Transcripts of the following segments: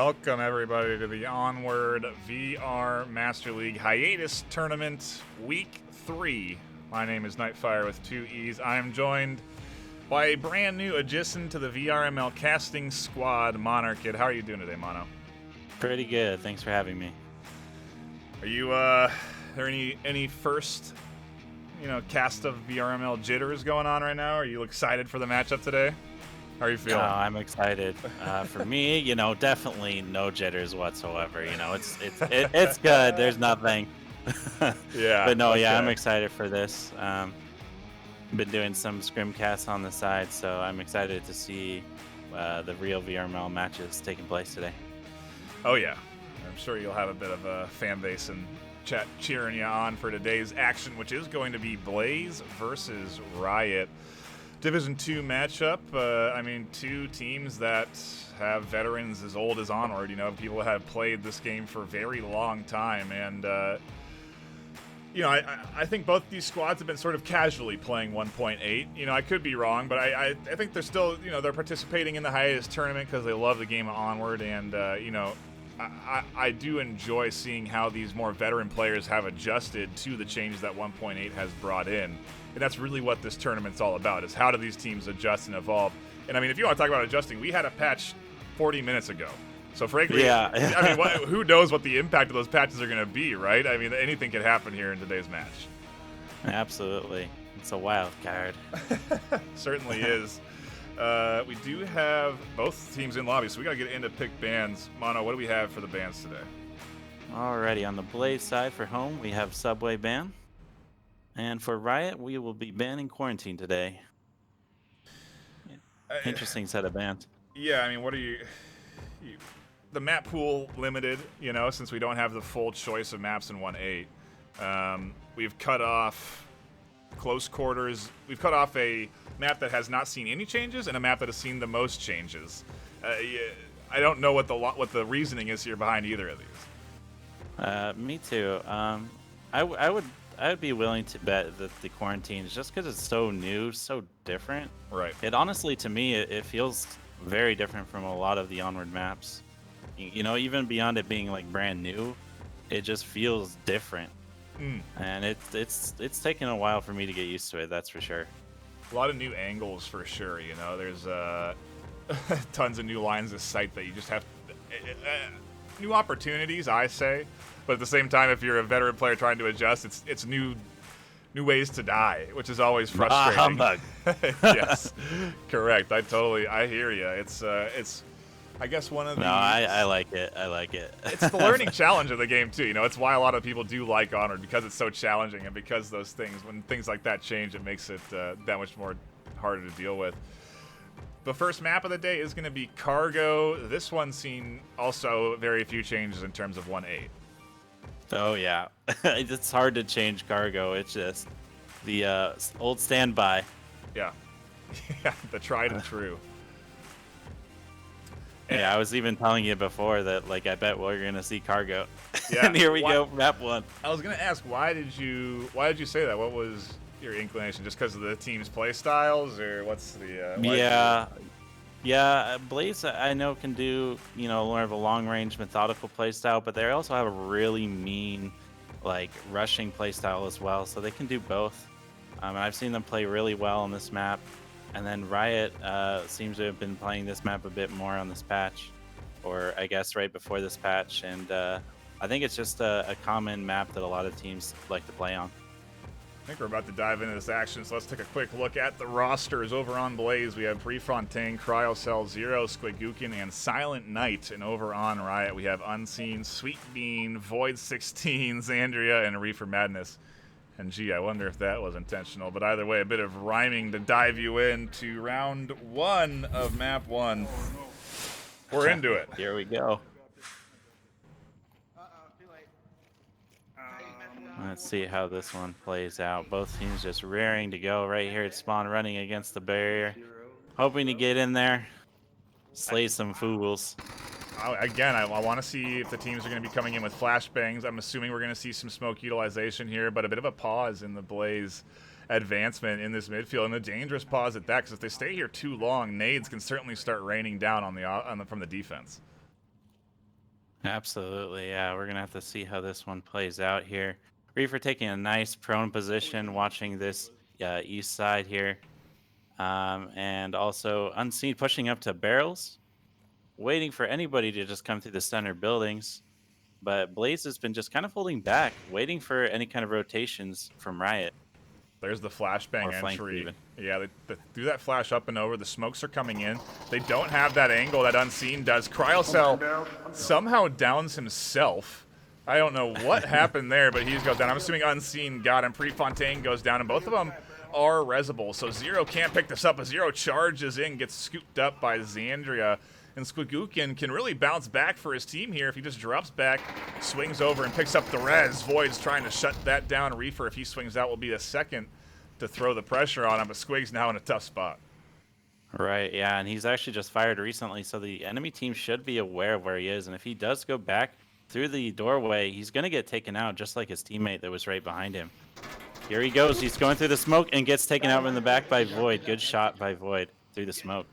Welcome, everybody, to the Onward VR Master League Hiatus Tournament, Week 3. My name is NightFiree with 2 E's. I am joined by a brand new addition to the VRML casting squad, Monorchid. How are you doing today, Mono? Pretty good. Thanks for having me. Are you, there any first, cast of VRML jitters going on right now? Are you excited for the matchup today? How are you feeling? I'm excited. For me, definitely no jitters whatsoever. It's good. There's nothing. Yeah. But no, okay. I'm excited for this. Been doing some scrimcasts on the side, so I'm excited to see the real VRML matches taking place today. Oh yeah, I'm sure you'll have a bit of a fan base and chat cheering you on for today's action, which is going to be Blaze versus Riot. Division 2 matchup. Two teams that have veterans as old as Onward. People that have played this game for a very long time. And, I think both these squads have been sort of casually playing 1.8. I could be wrong, but I think they're still, they're participating in the Hiatus tournament because they love the game of Onward. And, I do enjoy seeing how these more veteran players have adjusted to the changes that 1.8 has brought in. And that's really what this tournament's all about, is how do these teams adjust and evolve. And, if you want to talk about adjusting, we had a patch 40 minutes ago. So, frankly, yeah. Who knows what the impact of those patches are going to be, right? Anything could happen here in today's match. Absolutely. It's a wild card. Certainly is. We do have both teams in lobby, so we got to get into pick bans. Mono, what do we have for the bans today? Alrighty, on the Blaze side for home, we have Subway ban. And for Riot, we will be banning Quarantine today. Interesting set of bans. Yeah, what are you the map pool limited, since we don't have the full choice of maps in 1.8. We've cut off close quarters. We've cut off a map that has not seen any changes and a map that has seen the most changes. I don't know what the reasoning is here behind either of these. Me too. I would be willing to bet that the Quarantine is just because it's so new, so different. Right. It honestly, to me, it feels very different from a lot of the Onward maps. Even beyond it being like brand new, it just feels different. And it's taken a while for me to get used to it. That's for sure. A lot of new angles for sure. There's tons of new lines of sight that you just have. New opportunities, I say. But at the same time, if you're a veteran player trying to adjust, it's new ways to die, which is always frustrating. Humbug. Yes, correct. I hear you. It's I guess one of the. No, I like it. I like it. It's the learning challenge of the game too. It's why a lot of people do like Onward, because it's so challenging, and because when things like that change, it makes it that much more harder to deal with. The first map of the day is going to be Cargo. This one's seen also very few changes in terms of 1.8. Oh yeah, it's hard to change Cargo. It's just the old standby. Yeah, yeah, the tried and true. Yeah, I was even telling you before that, I bet we're gonna see Cargo. Yeah. And here we go, map 1. I was gonna ask, why did you say that? What was your inclination? Just because of the team's play styles, or what's the? Yeah. Blaze, I know, can do more of a long-range methodical playstyle, but they also have a really mean, rushing playstyle as well. So they can do both. And I've seen them play really well on this map. And then Riot seems to have been playing this map a bit more on this patch, or I guess right before this patch. And I think it's just a common map that a lot of teams like to play on. I think we're about to dive into this action, so let's take a quick look at the rosters. Over on Blaze, we have Prefontaine, Cryocell, Zero, Squigukin, and Silent Knight. And over on Riot, we have Unseen, Sweet Bean, Void 16, Xandria, and Reefer Madness. And gee, I wonder if that was intentional. But either way, a bit of rhyming to dive you into round 1 of map 1. We're into it. Here we go. Let's see how this one plays out. Both teams just raring to go right here at spawn, running against the barrier. Hoping to get in there, slay some fools. Again, I want to see if the teams are going to be coming in with flashbangs. I'm assuming we're going to see some smoke utilization here, but a bit of a pause in the Blaze advancement in this midfield, and a dangerous pause at that, because if they stay here too long, nades can certainly start raining down on from the defense. Absolutely, yeah. We're gonna have to see how this one plays out here. Reaper taking a nice prone position, watching this east side here, and also Unseen pushing up to barrels, waiting for anybody to just come through the center buildings. But Blaze has been just kind of holding back, waiting for any kind of rotations from Riot There's the or flashbang flanks entry. even. Yeah, they do that flash up and over. The smokes are coming in. They don't have that angle that Unseen does. Cryocell somehow downs himself. I don't know what happened there, but he goes down. I'm assuming Unseen got him. Prefontaine goes down, and both of them are resable. So Zero can't pick this up. But Zero charges in, gets scooped up by Xandria. And Squigookin can really bounce back for his team here if he just drops back, swings over, and picks up the res. Void's trying to shut that down. Reefer, if he swings out, will be the second to throw the pressure on him, but Squig's now in a tough spot. Right, yeah, and he's actually just fired recently, so the enemy team should be aware of where he is. And if he does go back through the doorway, he's going to get taken out, just like his teammate that was right behind him. Here he goes. He's going through the smoke and gets taken out in the back by Void. Good shot by Void through the smoke.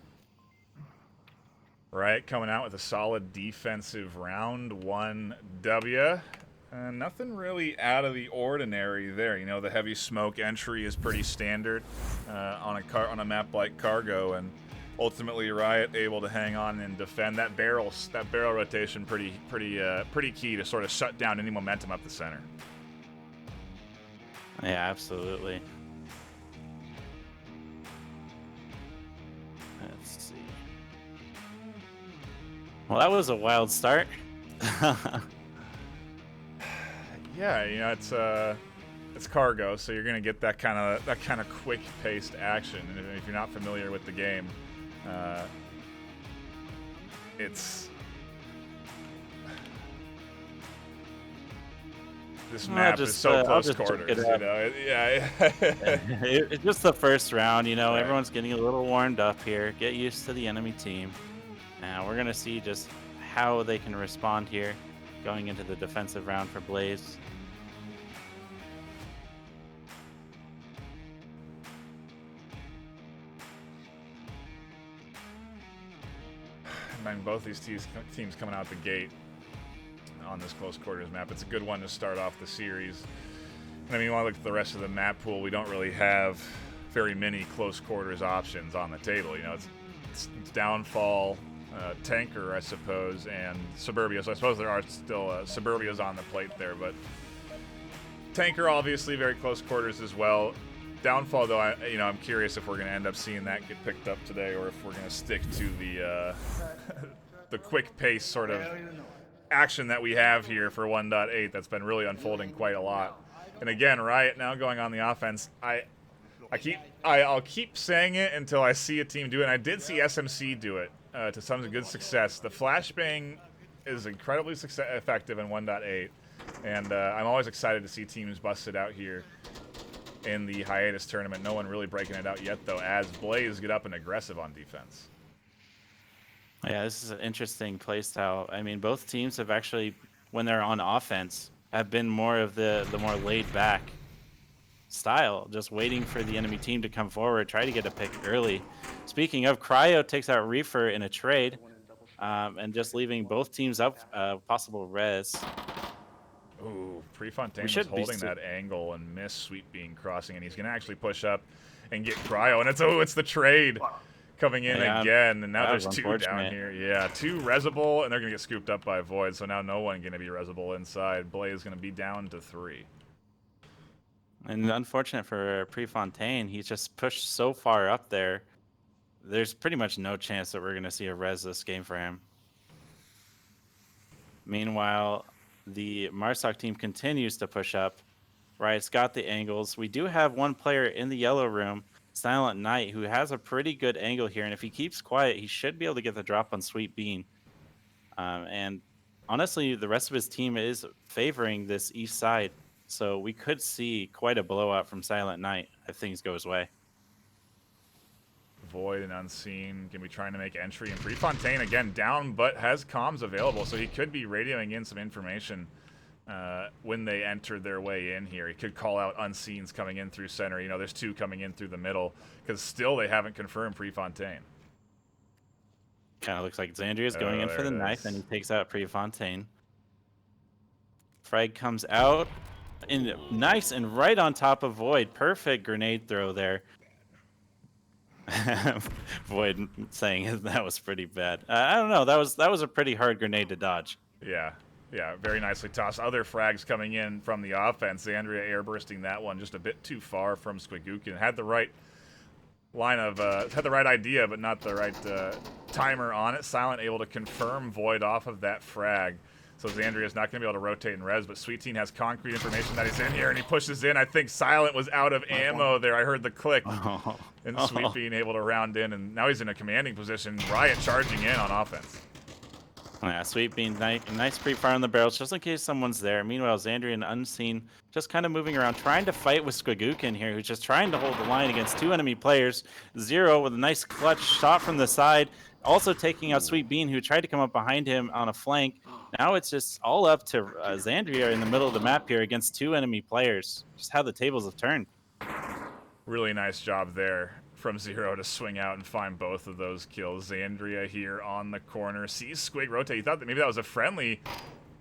Right, coming out with a solid defensive round 1 W. Nothing really out of the ordinary there. You know, the heavy smoke entry is pretty standard on a map like Cargo, and ultimately Riot able to hang on and defend that barrel rotation. Pretty key to sort of shut down any momentum up the center. Yeah, absolutely. Let's see. Well, that was a wild start. Yeah, you know, it's Cargo, so you're gonna get that kind of quick-paced action. And if you're not familiar with the game, this map is so close quarters. You know, yeah. It's just the first round. You know, Right. Everyone's getting a little warmed up here. Get used to the enemy team. Now we're gonna see just how they can respond here, going into the defensive round for Blaze. I mean, both these teams coming out the gate on this close quarters map. It's a good one to start off the series. And I mean, when I look at the rest of the map pool, we don't really have very many close quarters options on the table. You know, it's Downfall, Tanker, I suppose, and Suburbia. So I suppose there are still Suburbias on the plate there, but Tanker obviously very close quarters as well. Downfall, though, I'm curious if we're going to end up seeing that get picked up today, or if we're going to stick to the the quick pace sort of action that we have here for 1.8 that's been really unfolding quite a lot. And again, Riot now going on the offense. I'll keep saying it until I see a team do it. And I did see SMC do it to some good success. The flashbang is incredibly effective in 1.8, and I'm always excited to see teams bust it out here in the Hiatus tournament. No one really breaking it out yet, though, as Blaze get up and aggressive on defense. Yeah, this is an interesting playstyle. I mean, both teams have actually, when they're on offense, have been more of the more laid back style, just waiting for the enemy team to come forward, try to get a pick early. Speaking of, Cryo takes out Reefer in a trade, and just leaving both teams up possible res. Ooh, Prefontaine was holding that angle and missed Sweet Bean crossing, and he's going to actually push up and get Cryo, and it's the trade coming in again, and now there's two down here. Yeah, two resable, and they're going to get scooped up by Void, so now no one going to be resable inside. Blaze going to be down to 3. And unfortunate for Prefontaine, he's just pushed so far up there. There's pretty much no chance that we're going to see a res this game for him. Meanwhile, the Marsoc team continues to push up. Riot's got the angles. We do have one player in the yellow room, Silent Knight, who has a pretty good angle here. And if he keeps quiet, he should be able to get the drop on Sweet Bean. And honestly, the rest of his team is favoring this east side. So we could see quite a blowout from Silent Knight if things go his way. Void and Unseen can be trying to make entry, and Prefontaine again down, but has comms available, so he could be radioing in some information when they enter their way in here. He could call out Unseen's coming in through center. You know, there's two coming in through the middle, because still they haven't confirmed Prefontaine. Kind of looks like Xandria's going in for the knife, and he takes out Prefontaine. Frag comes out. And nice and right on top of Void. Perfect grenade throw there. Void saying that was pretty bad. I don't know. That was a pretty hard grenade to dodge. Yeah, very nicely tossed. Other frags coming in from the offense. Xandria airbursting that one just a bit too far from Squigookin. Had the right line of, had the right idea, but not the right timer on it. Silent able to confirm Void off of that frag. So Xandria's not going to be able to rotate and res, but Sweet Teen has concrete information that he's in here, and he pushes in. I think Silent was out of ammo there. I heard the click. And Sweet being able to round in, and now he's in a commanding position. Riot charging in on offense. Yeah, Sweet being nice pre-fire on the barrels, just in case someone's there. Meanwhile, Xandria and Unseen just kind of moving around, trying to fight with Squigookin here, who's just trying to hold the line against 2 enemy players. Zero with a nice clutch shot from the side. Also taking out Sweet Bean, who tried to come up behind him on a flank. Now it's just all up to Xandria in the middle of the map here against 2 enemy players. Just how the tables have turned. Really nice job there from Zero to swing out and find both of those kills. Xandria here on the corner. Sees Squig rotate. He thought that maybe that was a friendly.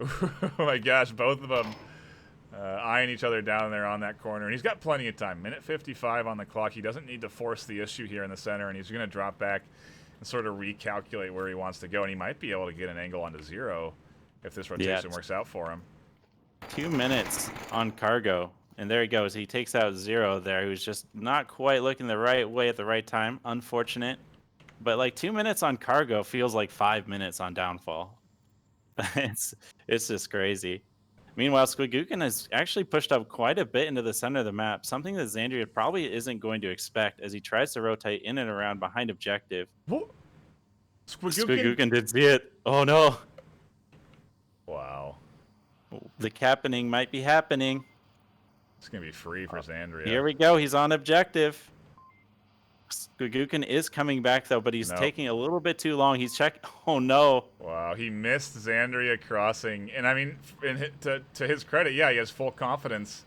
Oh my gosh, both of them eyeing each other down there on that corner. And he's got plenty of time. Minute 55 on the clock. He doesn't need to force the issue here in the center, and he's going to drop back and sort of recalculate where he wants to go. And he might be able to get an angle onto Zero if this rotation works out for him. 2 minutes on cargo. And there he goes. He takes out Zero there, who's just not quite looking the right way at the right time. Unfortunate. But like 2 minutes on cargo feels like 5 minutes on downfall. it's just crazy. Meanwhile, Squigookin has actually pushed up quite a bit into the center of the map, something that Xandria probably isn't going to expect as he tries to rotate in and around behind objective. What? Squigookin did see it. Oh no. Wow. The capping might be happening. It's going to be free for Xandria. Here we go. He's on objective. Squigookin is coming back, though, but he's taking a little bit too long. He's checking. Oh, no. Wow, he missed Xandria crossing. And, I mean, to his credit, yeah, he has full confidence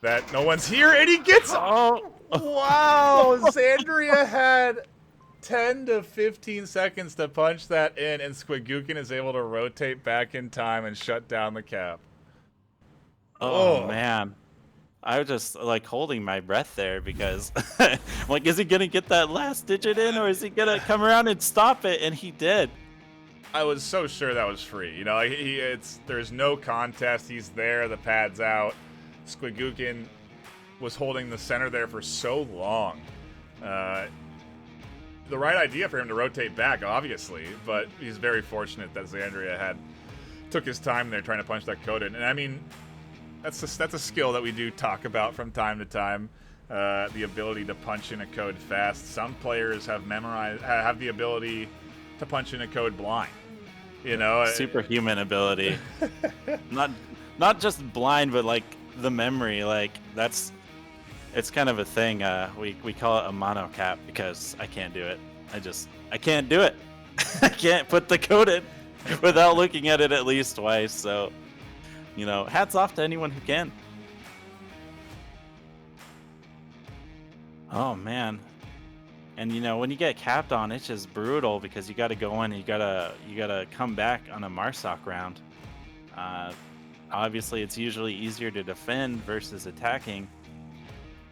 that no one's here, and he gets... Oh, wow. Xandria had 10 to 15 seconds to punch that in, and Squigookin is able to rotate back in time and shut down the cap. Oh. Man. I was just like holding my breath there because like, is he going to get that last digit in, or is he going to come around and stop it? And he did. I was so sure that was free. You know, like there's no contest. He's there. The pad's out. Squigookin was holding the center there for so long. The right idea for him to rotate back, obviously, but he's very fortunate that Xandria took his time there trying to punch that code in. And I mean, that's a skill that we do talk about from time to time, the ability to punch in a code fast. Some players have the ability to punch in a code blind. You know, superhuman ability. not just blind, but like the memory. Like it's kind of a thing. We call it a mono cap because I can't do it. I can't do it. I can't put the code in without looking at it at least twice. So, you know, hats off to anyone who can. Oh man. And you know, when you get capped on, it's just brutal because you got to go in, you gotta come back on a Marsoc round. Obviously, it's usually easier to defend versus attacking.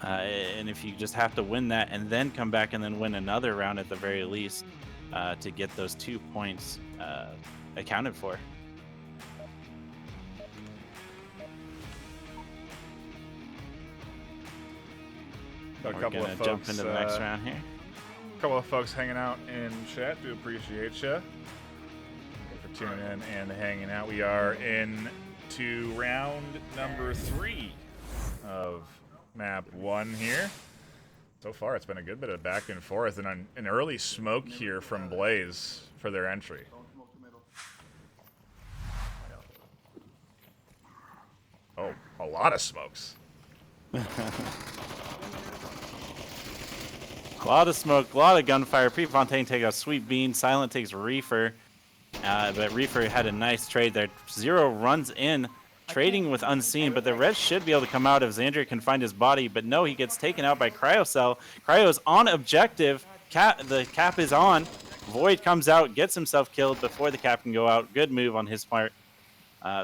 And if you just have to win that and then come back and then win another round at the very least to get those 2 points accounted for. A couple of folks, jump into the next round here. A couple of folks hanging out in chat. Do appreciate you for tuning in and hanging out. We are into round number 3 of map 1 here. So far, it's been a good bit of back and forth, and an early smoke here from Blaze for their entry. Oh, a lot of smokes. A lot of smoke, a lot of gunfire. Prefontaine takes out Sweet Bean. Silent takes Reefer. But Reefer had a nice trade there. Zero runs in, trading with Unseen, but the res should be able to come out if Xandria can find his body. But no, he gets taken out by Cryocell. Cryo's on objective. The cap is on. Void comes out, gets himself killed before the cap can go out. Good move on his part.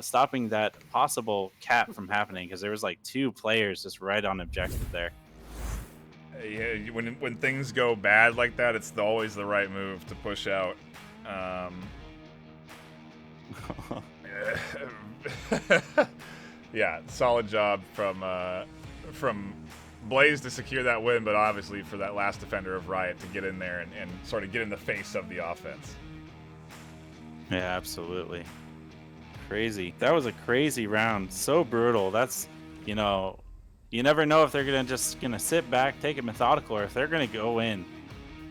stopping that possible cap from happening, because there was like 2 players just right on objective there. Yeah, when things go bad like that, it's always the right move to push out. Yeah, solid job from Blaze to secure that win, but obviously for that last defender of Riot to get in there and sort of get in the face of the offense. Yeah, absolutely. Crazy. That was a crazy round. So brutal. That's, you know, you never know if they're gonna sit back, take it methodical, or if they're gonna go in,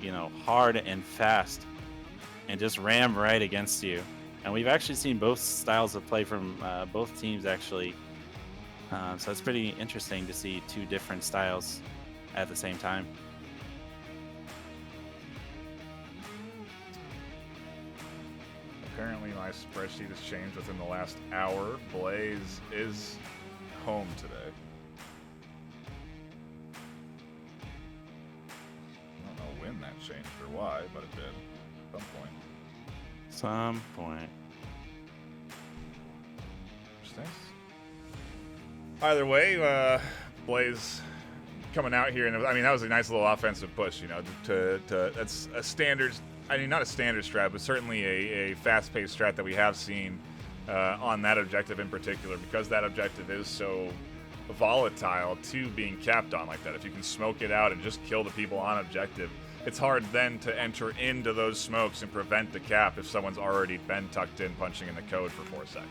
you know, hard and fast and just ram right against you. And we've actually seen both styles of play from both teams, actually. So it's pretty interesting to see 2 different styles at the same time. Apparently my spreadsheet has changed within the last hour. Blaze is home today. I don't know when that changed or why, but it did at Some point. Interesting. Either way, Blaze coming out here, and I mean that was a nice little offensive push. You know, that's a standard. I mean, not a standard strat, but certainly a fast-paced strat that we have seen on that objective in particular, because that objective is so volatile to being capped on like that. If you can smoke it out and just kill the people on objective, it's hard then to enter into those smokes and prevent the cap if someone's already been tucked in punching in the code for 4 seconds.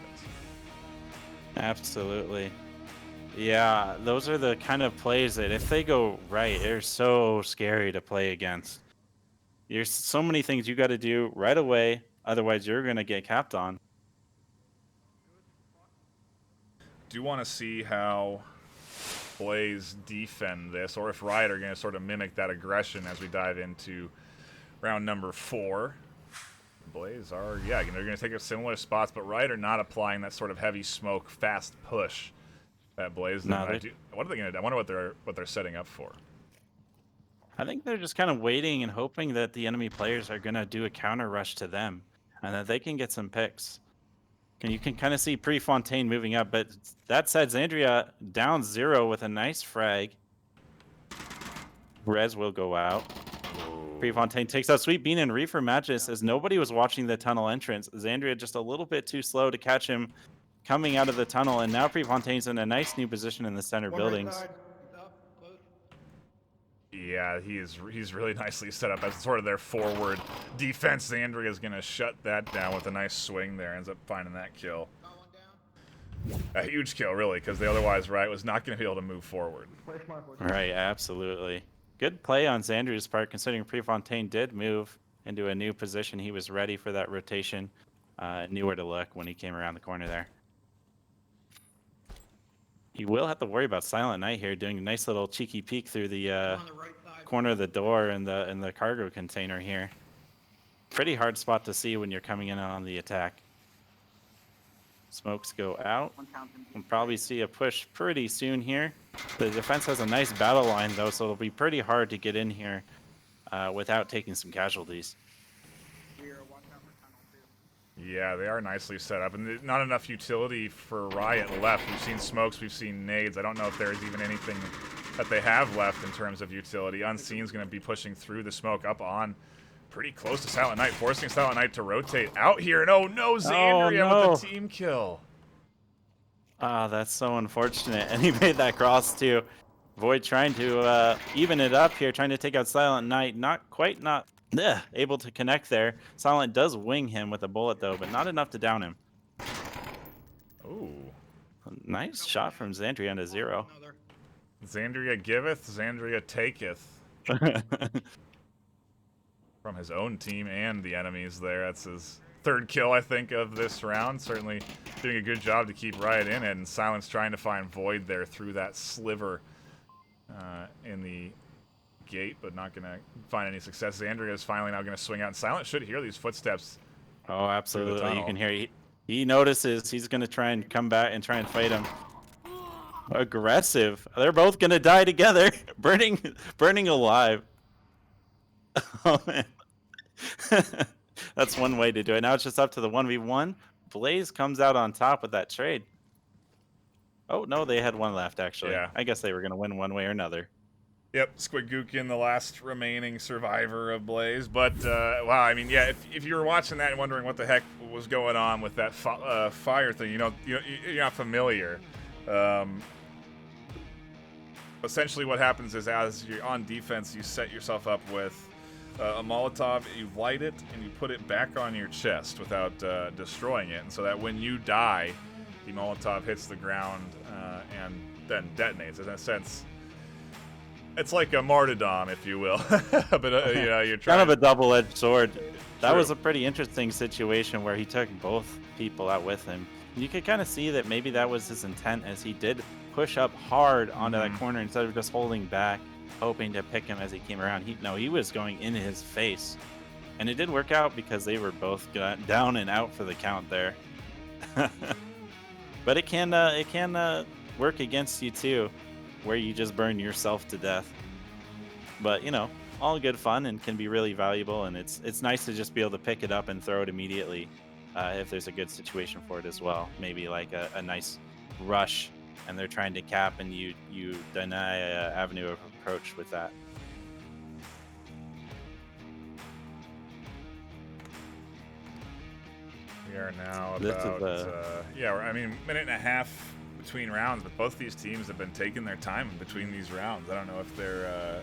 Absolutely. Yeah, those are the kind of plays that if they go right, they're so scary to play against. There's so many things you got to do right away, otherwise you're going to get capped on. Do you want to see how Blaze defend this, or if Riot are going to sort of mimic that aggression as we dive into round number 4? Blaze are, yeah, they're going to take up similar spots, but Riot are not applying that sort of heavy smoke, fast push that Blaze. No, what are they going to do? I wonder what they're setting up for. I think they're just kind of waiting and hoping that the enemy players are going to do a counter rush to them and that they can get some picks. And you can kind of see Prefontaine moving up, but that said, Xandria down 0 with a nice frag. Rez will go out. Prefontaine takes out Sweet Bean and Reefer matches as nobody was watching the tunnel entrance. Xandria just a little bit too slow to catch him coming out of the tunnel, and now Prefontaine's in a nice new position in the center buildings. Yeah, he's really nicely set up as sort of their forward defense. Xandria is going to shut that down with a nice swing there. Ends up finding that kill. A huge kill, really, because otherwise Riot was not going to be able to move forward. Right, absolutely. Good play on Xandria's part, considering Prefontaine did move into a new position. He was ready for that rotation, knew where to look when he came around the corner there. He will have to worry about Silent Knight here, doing a nice little cheeky peek through the corner of the door in the cargo container here. Pretty hard spot to see when you're coming in on the attack. Smokes go out. We'll probably see a push pretty soon here. The defense has a nice battle line though, so it'll be pretty hard to get in here without taking some casualties. Yeah, they are nicely set up, and not enough utility for Riot left. We've seen smokes, we've seen nades. I don't know if there's even anything that they have left in terms of utility. Unseen's going to be pushing through the smoke up on pretty close to Silent Knight, forcing Silent Knight to rotate out here. And oh no, Xandria with the team kill. Ah, that's so unfortunate. And he made that cross too. Void trying to even it up here, trying to take out Silent Knight. Not able to connect there. Silent does wing him with a bullet though, but not enough to down him. Ooh. Nice shot from Xandria into 0. Xandria giveth, Xandria taketh. From his own team and the enemies there. That's his 3rd kill, I think, of this round. Certainly doing a good job to keep Riot in it, and Silent's trying to find Void there through that sliver in the gate, but not going to find any success. Xandria is finally now going to swing out, and Silent should hear these footsteps. Oh, absolutely. You can hear he notices. He's going to try and come back and try and fight him. Aggressive. They're both going to die together. burning alive. Oh, man. That's one way to do it. Now it's just up to the 1v1. Blaze comes out on top with that trade. Oh, no, they had one left, actually. Yeah. I guess they were going to win one way or another. Yep, Squidgookin, the last remaining survivor of Blaze. But, wow, I mean, yeah, if you were watching that and wondering what the heck was going on with that fire thing, you're not familiar. Essentially what happens is as you're on defense, you set yourself up with a Molotov, you light it, and you put it back on your chest without destroying it. And so that when you die, the Molotov hits the ground and then detonates. In a sense, it's like a martyrdom, if you will. But you're trying kind of a double-edged sword. That True. was a pretty interesting situation where he took both people out with him. And you could kind of see that maybe that was his intent, as he did push up hard onto that corner instead of just holding back, hoping to pick him as he came around. He was going in his face, and it did work out because they were both down and out for the count there. But it can work against you too, where you just burn yourself to death. But all good fun and can be really valuable, and it's nice to just be able to pick it up and throw it immediately if there's a good situation for it as well. Maybe like a nice rush and they're trying to cap, and you deny an avenue of approach with that. We are now about minute and a half between rounds, but both these teams have been taking their time in between these rounds. I don't know if they're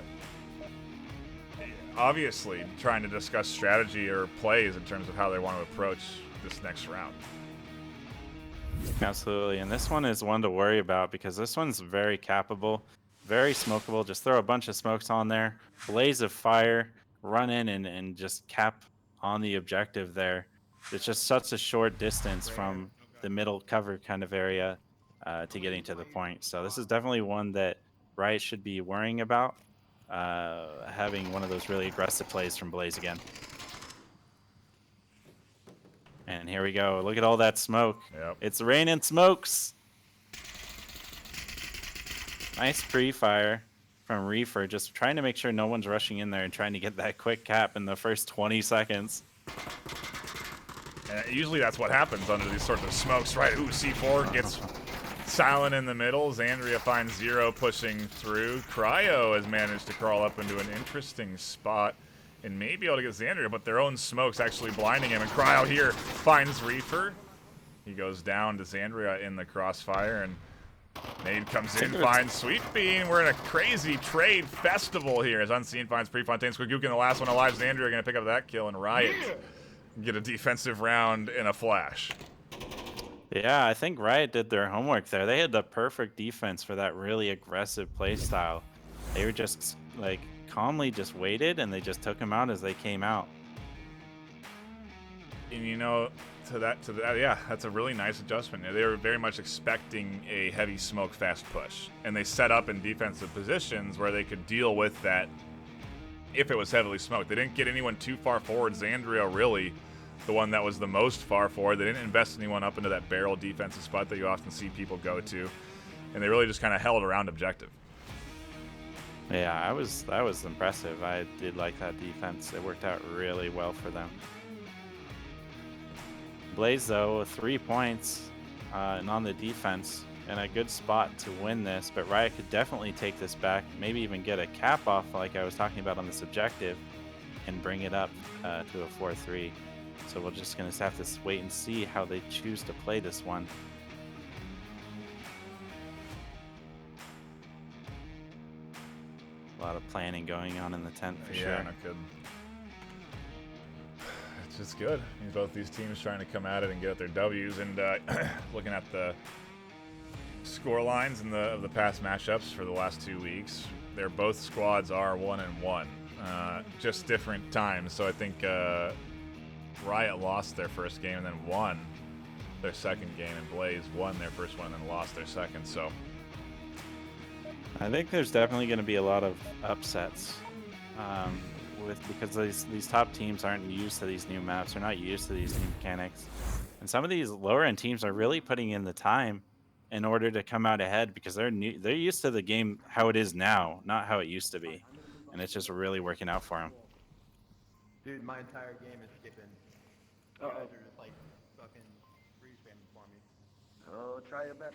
obviously trying to discuss strategy or plays in terms of how they want to approach this next round. Absolutely, and this one is one to worry about because this one's very cappable, very smokable. Just throw a bunch of smokes on there, blaze of fire, run in and just cap on the objective there. It's just such a short distance from the middle cover kind of area to getting to the point. So this is definitely one that Riot should be worrying about, having one of those really aggressive plays from Blaze again. And here we go. Look at all that smoke. Yep. It's raining smokes. Nice pre-fire from Reefer, just trying to make sure no one's rushing in there and trying to get that quick cap in the first 20 seconds. And usually that's what happens under these sorts of smokes, right? Ooh, C4 gets silent in the middle. Xandria finds Zero pushing through. Cryo has managed to crawl up into an interesting spot and may be able to get Xandria, but their own smoke's actually blinding him. And Cryo here finds Reefer. He goes down to Xandria in the crossfire, and Nade comes in, finds Sweet Bean. We're in a crazy trade festival here as Unseen finds Prefontaine. Squidgookin, the last one alive. Xandria going to pick up that kill, and Riot get a defensive round in a flash. Yeah, I think Riot did their homework there. They had the perfect defense for that really aggressive play style. They were just like calmly just waited, and they just took him out as they came out. And to that, yeah, that's a really nice adjustment. They were very much expecting a heavy smoke fast push, and they set up in defensive positions where they could deal with that if it was heavily smoked. They didn't get anyone too far forward. Xandria really the one that was the most far forward. They didn't invest anyone up into that barrel defensive spot that you often see people go to, and they really just kind of held around objective. Yeah, that was impressive. I did like that defense. It worked out really well for them. Blaze, though, 3 points and on the defense, and a good spot to win this, but Riot could definitely take this back, maybe even get a cap off like I was talking about on this objective, and bring it up to a 4-3. So we're just going to have to wait and see how they choose to play this one. A lot of planning going on in the tent for sure. Yeah, not good. It's just good. Both these teams trying to come at it and get at their W's, and looking at the score lines of the past matchups for the last 2 weeks, both squads are 1-1, just different times. So I think Riot lost their first game and then won their second game, and Blaze won their first one and then lost their second. So I think there's definitely going to be a lot of upsets because these top teams aren't used to these new maps. They're not used to these new mechanics. And some of these lower end teams are really putting in the time in order to come out ahead because they're used to the game how it is now, not how it used to be. And it's just really working out for them. Dude, my entire game is skipping. You guys are just like fucking try a bit.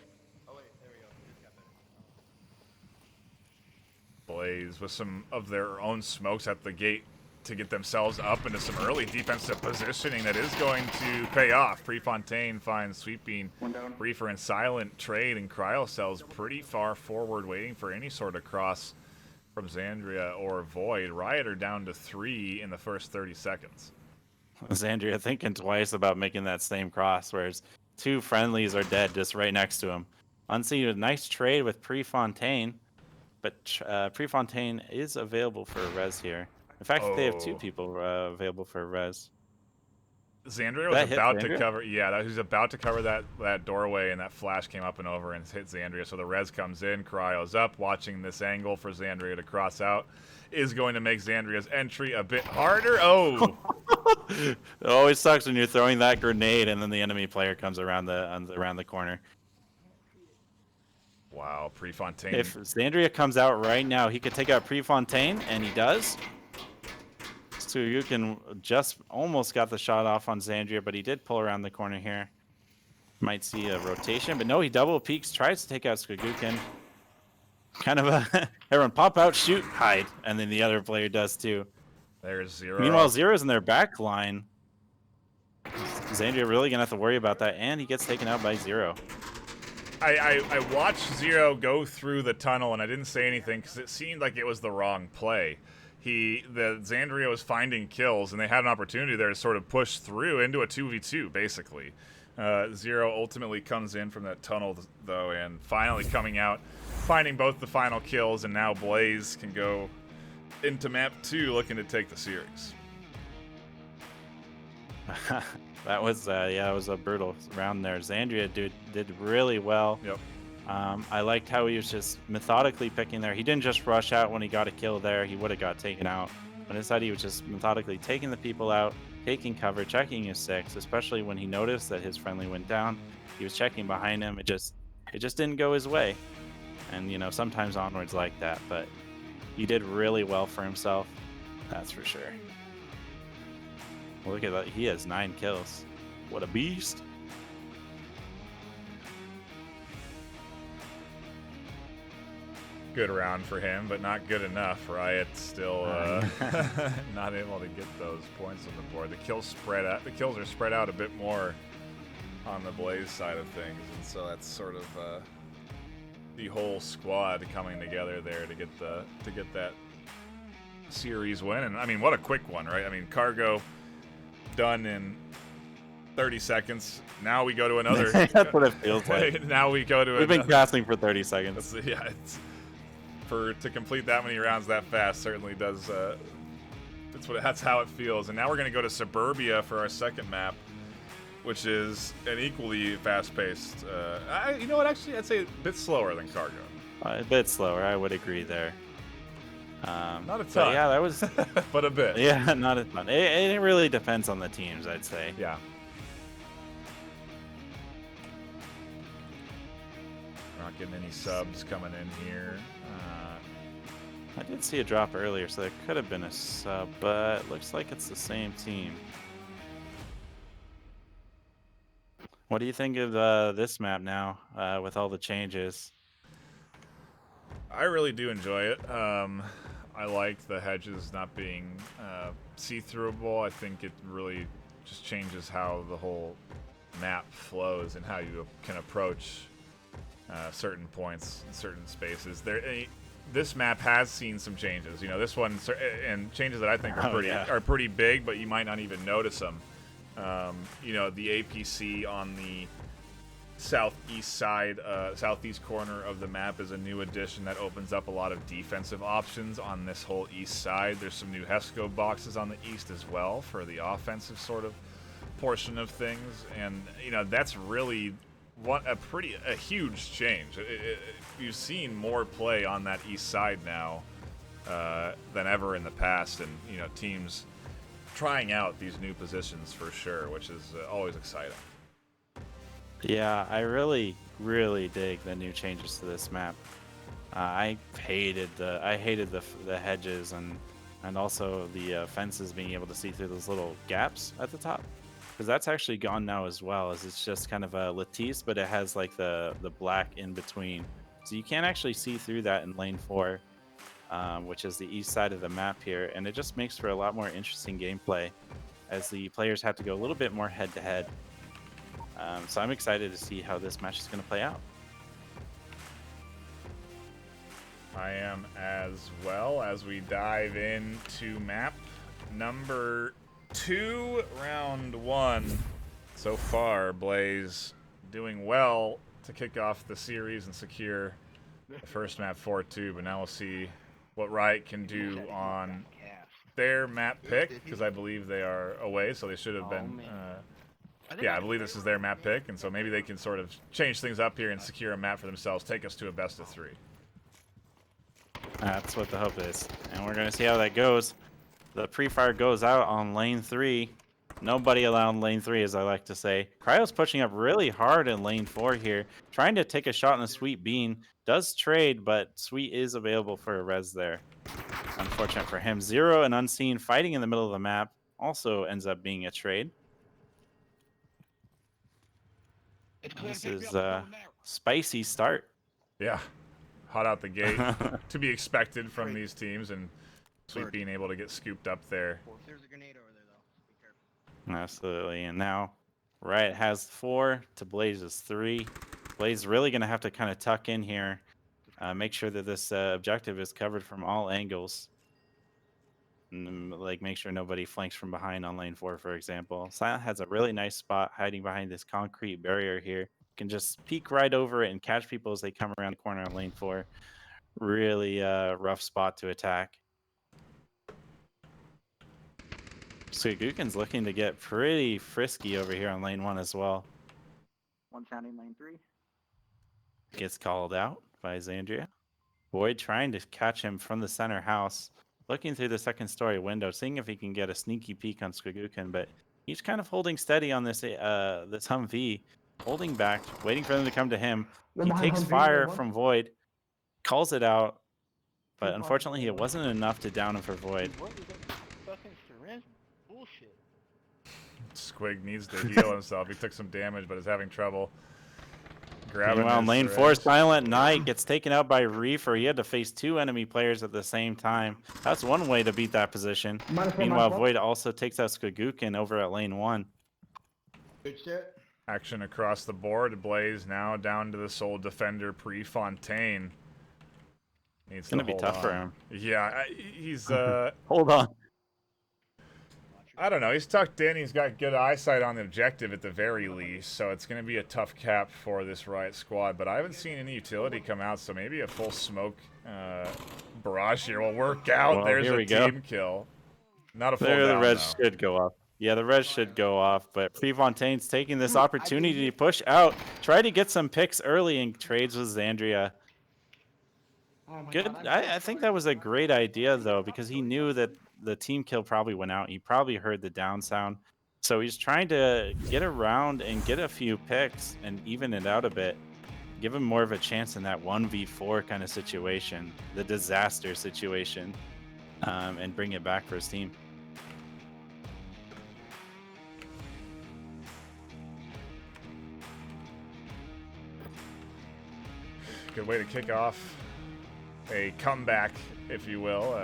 Blaze with some of their own smokes at the gate to get themselves up into some early defensive positioning that is going to pay off. Prefontaine finds Sweeping, Reefer, and Silent trade, and Cryocells pretty far forward, waiting for any sort of cross from Xandria or Void. Riot are down to 3 in the first 30 seconds. Xandria thinking twice about making that same cross, whereas 2 friendlies are dead just right next to him. Unseen, a nice trade with Prefontaine, but Prefontaine is available for a res here. In fact, they have 2 people available for a res. Xandria was about to cover, he was about to cover that doorway, and that flash came up and over and hit Xandria. So the res comes in, Cryo's up, watching this angle for Xandria to cross out is going to make Xandria's entry a bit harder. Oh, it always sucks when you're throwing that grenade and then the enemy player comes around the corner. Wow, Prefontaine. If Xandria comes out right now, he could take out Prefontaine, and he does. So you can just almost got the shot off on Xandria, but he did pull around the corner here. Might see a rotation, but no, he double peeks, tries to take out Skagukin. Kind of a everyone pop out, shoot, hide, and then the other player does too. There's Zero. Meanwhile, Zero's in their back line. Xandria really gonna have to worry about that, and he gets taken out by Zero. I watched Zero go through the tunnel, and I didn't say anything because it seemed like it was the wrong play. The Xandria was finding kills, and they had an opportunity there to sort of push through into a 2v2, basically. Zero ultimately comes in from that tunnel, though, and finally coming out, finding both the final kills, and now Blaze can go into map 2 looking to take the series. That was it was a brutal round there. Xandria did really well. Yep. I liked how he was just methodically picking there. He didn't just rush out when he got a kill there. He would have got taken out. But instead, he was just methodically taking the people out, taking cover, checking his 6, especially when he noticed that his friendly went down. He was checking behind him. It just didn't go his way. And, sometimes Onward's like that. But he did really well for himself. That's for sure. Well, look at that. He has 9 kills. What a beast. Good round for him, but not good enough. Riot still not able to get those points on the board. The kills are spread out a bit more on the Blaze side of things, and so that's sort of the whole squad coming together there to get that series win. And I mean, what a quick one, right? I mean, Cargo done in 30 seconds. Now we go to another. That's what it feels like. Now we go to. We've been casting for 30 seconds. To complete that many rounds that fast certainly does. That's how it feels. And now we're going to go to Suburbia for our second map, which is an equally fast-paced. You know what? Actually, I'd say a bit slower than Cargo. A bit slower, I would agree there. Not a ton. Yeah, that was. But a bit. Yeah, not a ton. It really depends on the teams, I'd say. Yeah. We're not getting any subs coming in here. I did see a drop earlier, so there could have been a sub, but it looks like it's the same team. What do you think of this map now, with all the changes? I really do enjoy it. I like the hedges not being see-throughable. I think it really just changes how the whole map flows and how you can approach certain points in certain spaces. This map has seen some changes. This one, and changes that I think are pretty big, but you might not even notice them. The APC on the southeast side, southeast corner of the map is a new addition that opens up a lot of defensive options on this whole east side. There's some new Hesco boxes on the east as well for the offensive sort of portion of things, and that's really a huge change. You've seen more play on that east side now than ever in the past, and teams trying out these new positions for sure, which is always exciting. Yeah, I really, really dig the new changes to this map. I hated the hedges and also the fences being able to see through those little gaps at the top. because that's actually gone now as well, as it's just kind of a lattice, but it has like the black in between, so you can't actually see through that in lane 4, which is the east side of the map here, and it just makes for a lot more interesting gameplay as the players have to go a little bit more head to head. So I'm excited to see how this match is going to play out. I am as well, as we dive into map number 2, round 1. So far, Blaze doing well to kick off the series and secure the first map 4-2, but now we'll see what Riot can do on their map pick, because I believe they are away, so they should have been... yeah, I believe this is their map pick, and so maybe they can sort of change things up here and secure a map for themselves, take us to a best of 3. That's what the hope is, and we're going to see how that goes. The pre-fire goes out on lane 3. Nobody allowed lane 3, as I like to say. Cryo's pushing up really hard in lane 4 here, trying to take a shot on the Sweet Bean. Does trade, but Sweet is available for a res there. Unfortunate for him. Zero and Unseen fighting in the middle of the map also ends up being a trade. This is a spicy start. Yeah, hot out the gate. To be expected from these teams, and Sweet being able to get scooped up there. There's a grenade over there, though. Be careful. Absolutely. And now Riot has 4 to Blaze's 3. Blaze really going to have to kind of tuck in here, make sure that this objective is covered from all angles. And, like, make sure nobody flanks from behind on lane 4, for example. Silent has a really nice spot hiding behind this concrete barrier here. Can just peek right over it and catch people as they come around the corner on lane 4. Really rough spot to attack. Suguken's looking to get pretty frisky over here on lane 1 as well. One sounding lane 3. Gets called out by Xandria. Void trying to catch him from the center house. Looking through the second story window, seeing if he can get a sneaky peek on Suguken, but he's kind of holding steady on this this Humvee, holding back, waiting for them to come to him. He takes fire from Void, calls it out, but unfortunately it wasn't enough to down him for Void. What is that fucking syringe? Bullshit. Squig needs to heal himself. He took some damage, but is having trouble grabbing. Meanwhile, his lane syringe. 4, Silent Knight gets taken out by Reefer. He had to face 2 enemy players at the same time. That's one way to beat that position. Meanwhile, Void also takes out Skagukin over at lane 1. Good shit. Action across the board. Blaze now down to the sole defender, Prefontaine. It's going to be tough for him. Yeah, he's... Hold on. I don't know. He's tucked in. He's got good eyesight on the objective at the very least, so it's going to be a tough cap for this Riot squad. But I haven't seen any utility come out, so maybe a full smoke barrage here will work out. Well, there's here a we go. team kill. Not a full There, the down, red though. should go off. Yeah, the red should go off, but Prefontaine's taking this opportunity to push out, try to get some picks early and trades with Xandria. Good. I think that was a great idea, though, because he knew that the team kill probably went out. He probably heard the down sound. So he's trying to get around and get a few picks and even it out a bit. Give him more of a chance in that 1v4 kind of situation, the disaster situation, and bring it back for his team. Good way to kick off a comeback, if you will.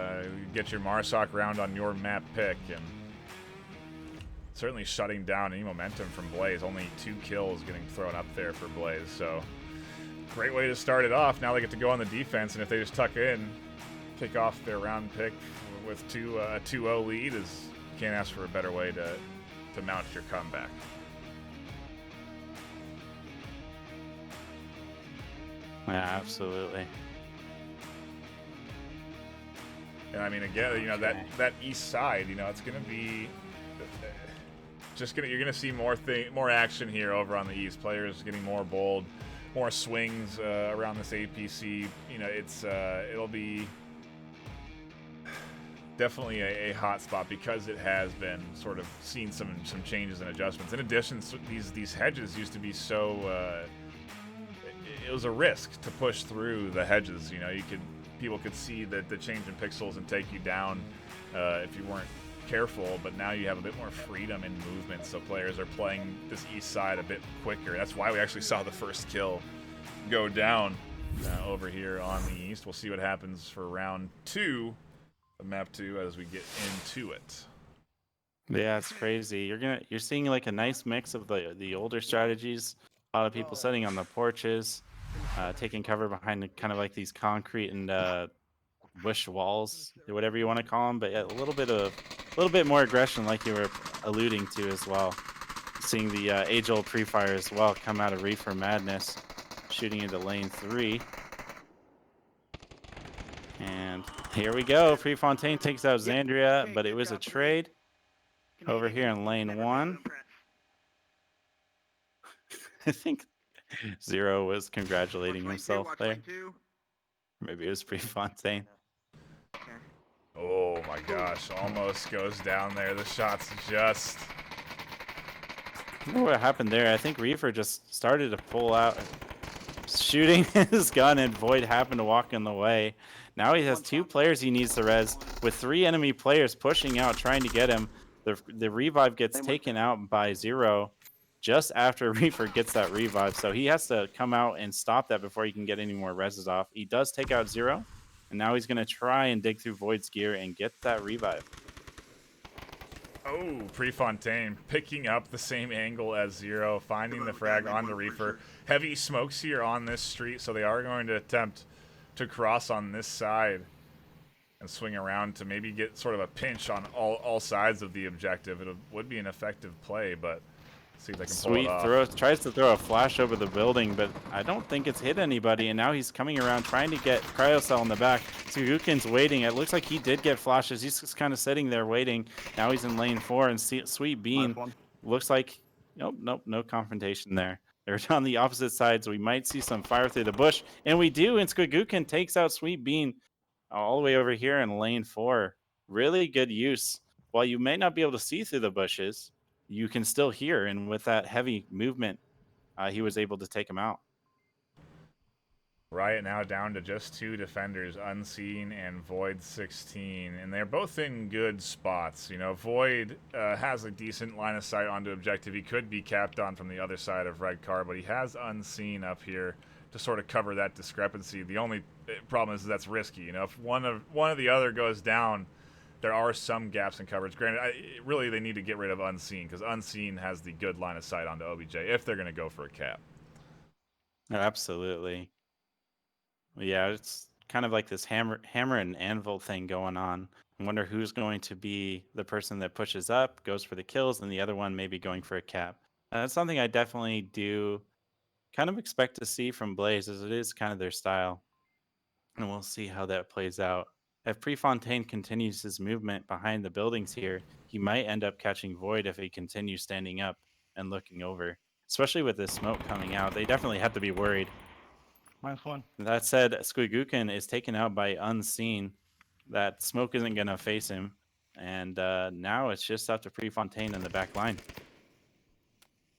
Get your Marsoc round on your map pick, and certainly shutting down any momentum from Blaze. Only 2 kills getting thrown up there for Blaze, so great way to start it off. Now they get to go on the defense, and if they just tuck in, kick off their round pick with a 2-0 lead, is can't ask for a better way to mount your comeback. Yeah, absolutely. And I mean, again, you know, that east side, you know, it's going to be you're going to see more action here over on the east. Players getting more bold, more swings around this APC. You know, it'll be definitely a hot spot because it has been sort of seen some changes and adjustments. In addition, these hedges used to be so it was a risk to push through the hedges. You know, people could see the change in pixels and take you down if you weren't careful, but now you have a bit more freedom in movement, so players are playing this east side a bit quicker. That's why we actually saw the first kill go down over here on the east. We'll see what happens for round 2 of map 2 as we get into it. Yeah, it's crazy. You're seeing like a nice mix of the older strategies. A lot of people sitting on the porches, taking cover behind kind of like these concrete and bush walls, or whatever you want to call them. But yeah, a little bit more aggression, like you were alluding to as well. Seeing the age-old pre-fire as well come out of Reefer Madness, shooting into lane 3. And here we go. Prefontaine takes out Xandria, but it was a trade over here in lane 1. I think Zero was congratulating himself there. Maybe it was Prefontaine. Oh my gosh, almost goes down there. The shot's just... I don't know what happened there. I think Reefer just started to pull out, shooting his gun, and Void happened to walk in the way. Now he has 2 players he needs to res, with 3 enemy players pushing out, trying to get him. The revive gets taken out by Zero just after Reefer gets that revive, so he has to come out and stop that before he can get any more reses off. He does take out Zero, and now he's going to try and dig through Void's gear and get that revive. Oh, Prefontaine picking up the same angle as Zero, finding the frag on the Reefer. Heavy smokes here on this street, so they are going to attempt to cross on this side and swing around to maybe get sort of a pinch on all sides of the objective. It would be an effective play, but see if they can pull it off. Throw, tries to throw a flash over the building, but I don't think it's hit anybody, and now he's coming around trying to get Cryocell in the back. Sugukin's waiting. It looks like he did get flashes. He's just kind of sitting there waiting. Now he's in lane 4, and Sweet Bean looks like, nope, no confrontation there. They're on the opposite side, so we might see some fire through the bush, and we do, and Sugukin takes out Sweet Bean all the way over here in lane 4. Really good use. While you may not be able to see through the bushes, you can still hear, and with that heavy movement, he was able to take him out. Riot now down to just 2 defenders, Unseen and Void 16, and they're both in good spots. You know, Void has a decent line of sight onto objective. He could be capped on from the other side of Red Car, but he has Unseen up here to sort of cover that discrepancy. The only problem is that's risky. You know, if one of the other goes down, there are some gaps in coverage. Granted, really they need to get rid of Unseen, because Unseen has the good line of sight onto OBJ if they're going to go for a cap. Absolutely. Yeah, it's kind of like this hammer and anvil thing going on. I wonder who's going to be the person that pushes up, goes for the kills, and the other one maybe going for a cap. That's something I definitely do kind of expect to see from Blaze, as it is kind of their style. And we'll see how that plays out. If Prefontaine continues his movement behind the buildings here, he might end up catching Void if he continues standing up and looking over. Especially with this smoke coming out, they definitely have to be worried. -1. That said, Squigukin is taken out by Unseen. That smoke isn't going to face him. And now it's just up to Prefontaine in the back line.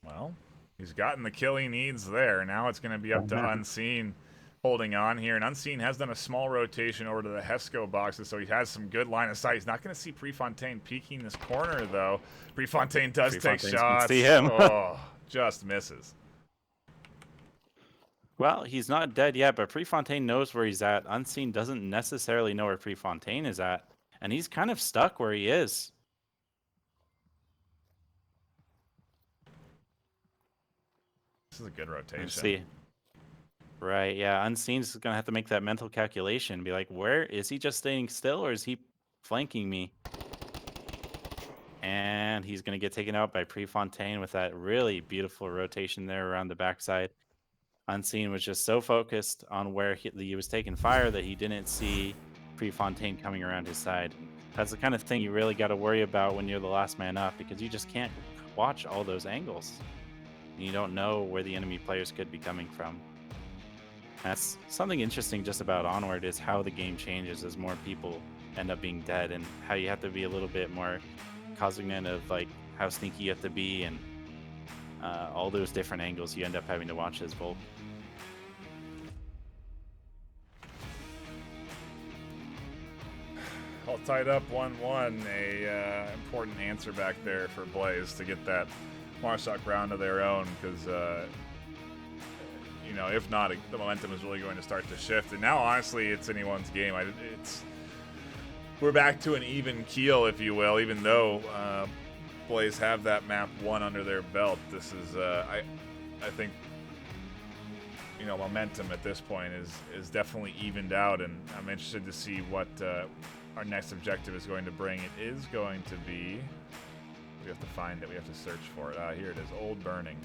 Well, he's gotten the kill he needs there. Now it's going to be up to Unseen holding on here. And Unseen has done a small rotation over to the Hesco boxes, so he has some good line of sight. He's not going to see Prefontaine peeking this corner, though. Prefontaine does take shots. See him. Oh, just misses. Well, he's not dead yet, but Prefontaine knows where he's at. Unseen doesn't necessarily know where Prefontaine is at, and he's kind of stuck where he is. This is a good rotation. Let's see. Right, yeah. Unseen's going to have to make that mental calculation. Be like, where is he just staying still, or is he flanking me? And he's going to get taken out by Prefontaine with that really beautiful rotation there around the backside. Unseen was just so focused on where he was taking fire that he didn't see Prefontaine coming around his side. That's the kind of thing you really got to worry about when you're the last man up, because you just can't watch all those angles. And you don't know where the enemy players could be coming from. That's something interesting just about Onward, is how the game changes as more people end up being dead, and how you have to be a little bit more cognizant of like how sneaky you have to be, and all those different angles you end up having to watch as Volk. All tied up 1-1. A important answer back there for Blaze to get that Marsoc round of their own, because you know, if not, the momentum is really going to start to shift. And now, honestly, it's anyone's game. We're back to an even keel, if you will, even though Blaze have that map 1 under their belt. This is, I think, you know, momentum at this point is definitely evened out, and I'm interested to see what our next objective is going to bring. It is going to be, we have to find it, we have to search for it. Here it is, Old Burning.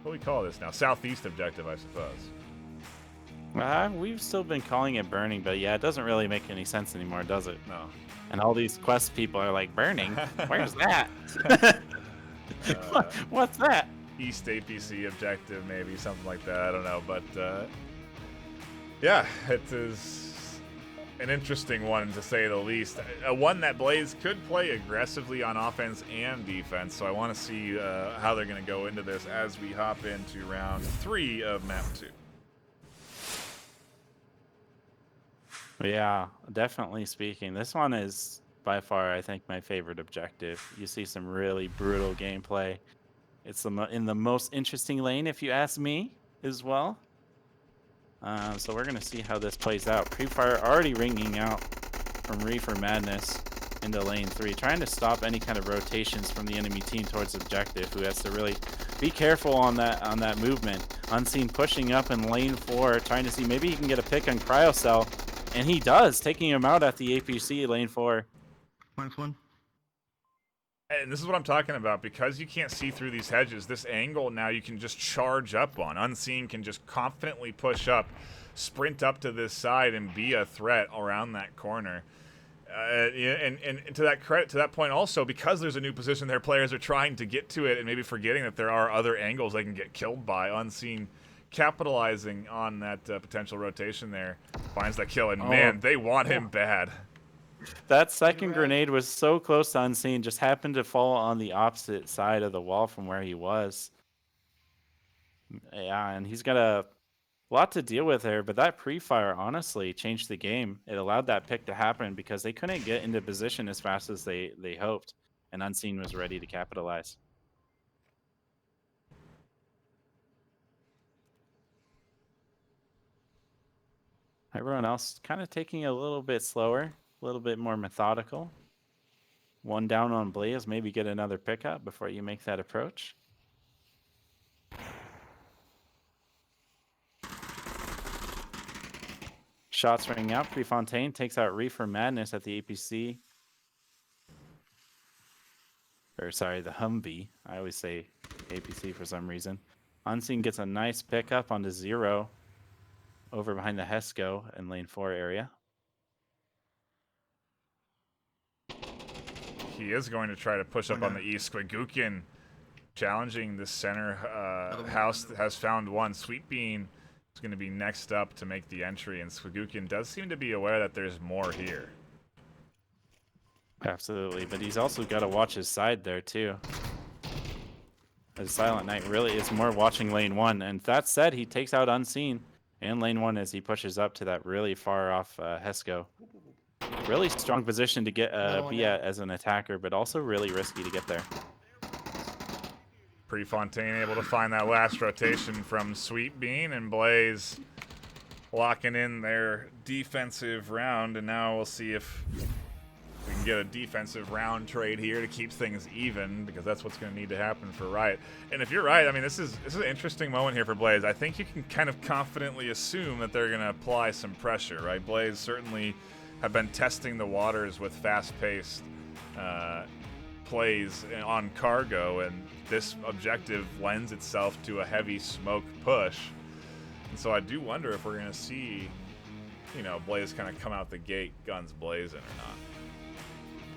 What do we call this now? Southeast objective, I suppose. We've still been calling it Burning, but yeah, it doesn't really make any sense anymore, does it? No. And all these quest people are like, Burning? Where's that? What's that? East APC objective, maybe, something like that. I don't know, but yeah, it is an interesting one, to say the least. One that Blaze could play aggressively on offense and defense, so I want to see how they're going to go into this as we hop into round 3 of map 2. Yeah, definitely speaking. This one is by far, I think, my favorite objective. You see some really brutal gameplay. It's in the most interesting lane, if you ask me, as well. So we're going to see how this plays out. Pre-fire already ringing out from Reefer Madness into lane 3, trying to stop any kind of rotations from the enemy team towards objective, who has to really be careful on that movement. Unseen pushing up in lane 4, trying to see maybe he can get a pick on Cryocell, and he does, taking him out at the APC lane 4. -1. And this is what I'm talking about. Because you can't see through these hedges, this angle now you can just charge up on. Unseen can just confidently push up, sprint up to this side, and be a threat around that corner. And to that credit, to that point also, because there's a new position there, players are trying to get to it and maybe forgetting that there are other angles they can get killed by. Unseen capitalizing on that potential rotation there, finds that kill, and man, they want him bad. That second grenade was so close to Unseen, just happened to fall on the opposite side of the wall from where he was. Yeah, and he's got a lot to deal with there, but that pre-fire honestly changed the game. It allowed that pick to happen because they couldn't get into position as fast as they hoped, and Unseen was ready to capitalize. Everyone else kind of taking it a little bit slower, a little bit more methodical. One down on Blaze, maybe get another pickup before you make that approach. Shots ringing out. Prefontaine takes out Reefer Madness at the APC. Or sorry, the Humvee. I always say APC for some reason. Unseen gets a nice pickup onto 0 over behind the Hesco in lane 4 area. He is going to try to push up on the east. Squigukin challenging the center house that has found one. Sweet Bean is going to be next up to make the entry, and Squigukin does seem to be aware that there's more here. Absolutely, but he's also got to watch his side there too. As Silent Knight really is more watching lane 1, and that said, he takes out Unseen in lane 1 as he pushes up to that really far off Hesco. Really strong position to get be at as an attacker, but also really risky to get there. Prefontaine able to find that last rotation from Sweet Bean, and Blaze locking in their defensive round, and now we'll see if we can get a defensive round trade here to keep things even, because that's what's going to need to happen for Riot. And if you're right, I mean, this is an interesting moment here for Blaze. I think you can kind of confidently assume that they're going to apply some pressure, right? Blaze certainly have been testing the waters with fast-paced plays on cargo, and this objective lends itself to a heavy smoke push. And so I do wonder if we're going to see, you know, Blaze kind of come out the gate guns blazing or not.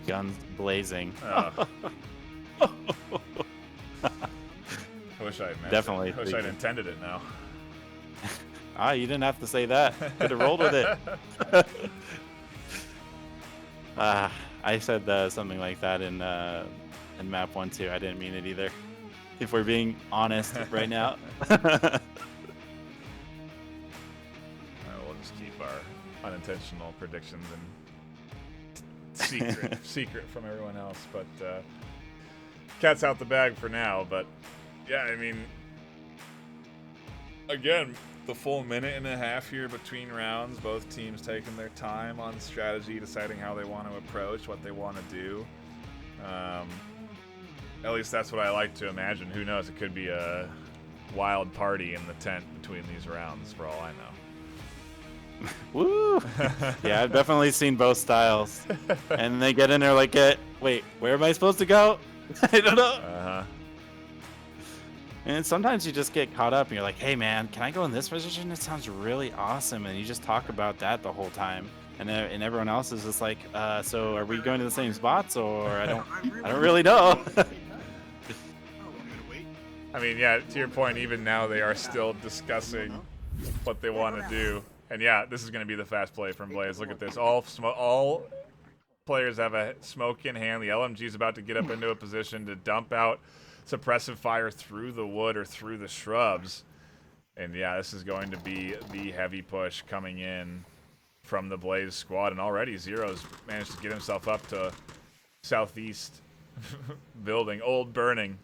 Guns blazing. I wish I had meant Definitely. it. I wish I'd intended it now. You didn't have to say that. Could have rolled with it. I said something like that in map 1 too. I didn't mean it either. If we're being honest right now. We'll just keep our unintentional predictions and secret from everyone else. But cat's out the bag for now. But yeah, I mean, again, the full minute and a half here between rounds, both teams taking their time on strategy, deciding how they want to approach, what they want to do. At least that's what I like to imagine. Who knows? It could be a wild party in the tent between these rounds, for all I know. Woo! Yeah, I've definitely seen both styles. And they get in there like, wait, where am I supposed to go? I don't know. Uh-huh. And sometimes you just get caught up and you're like, hey man, can I go in this position? It sounds really awesome. And you just talk about that the whole time. And everyone else is just like, so are we going to the same spots, or I don't really know. I mean, yeah, to your point, even now they are still discussing what they want to do. And yeah, this is going to be the fast play from Blaze. Look at this. All players have a smoke in hand. The LMG is about to get up into a position to dump out suppressive fire through the wood or through the shrubs. And yeah, this is going to be the heavy push coming in from the Blaze squad. And already Zero's managed to get himself up to southeast building, old burning.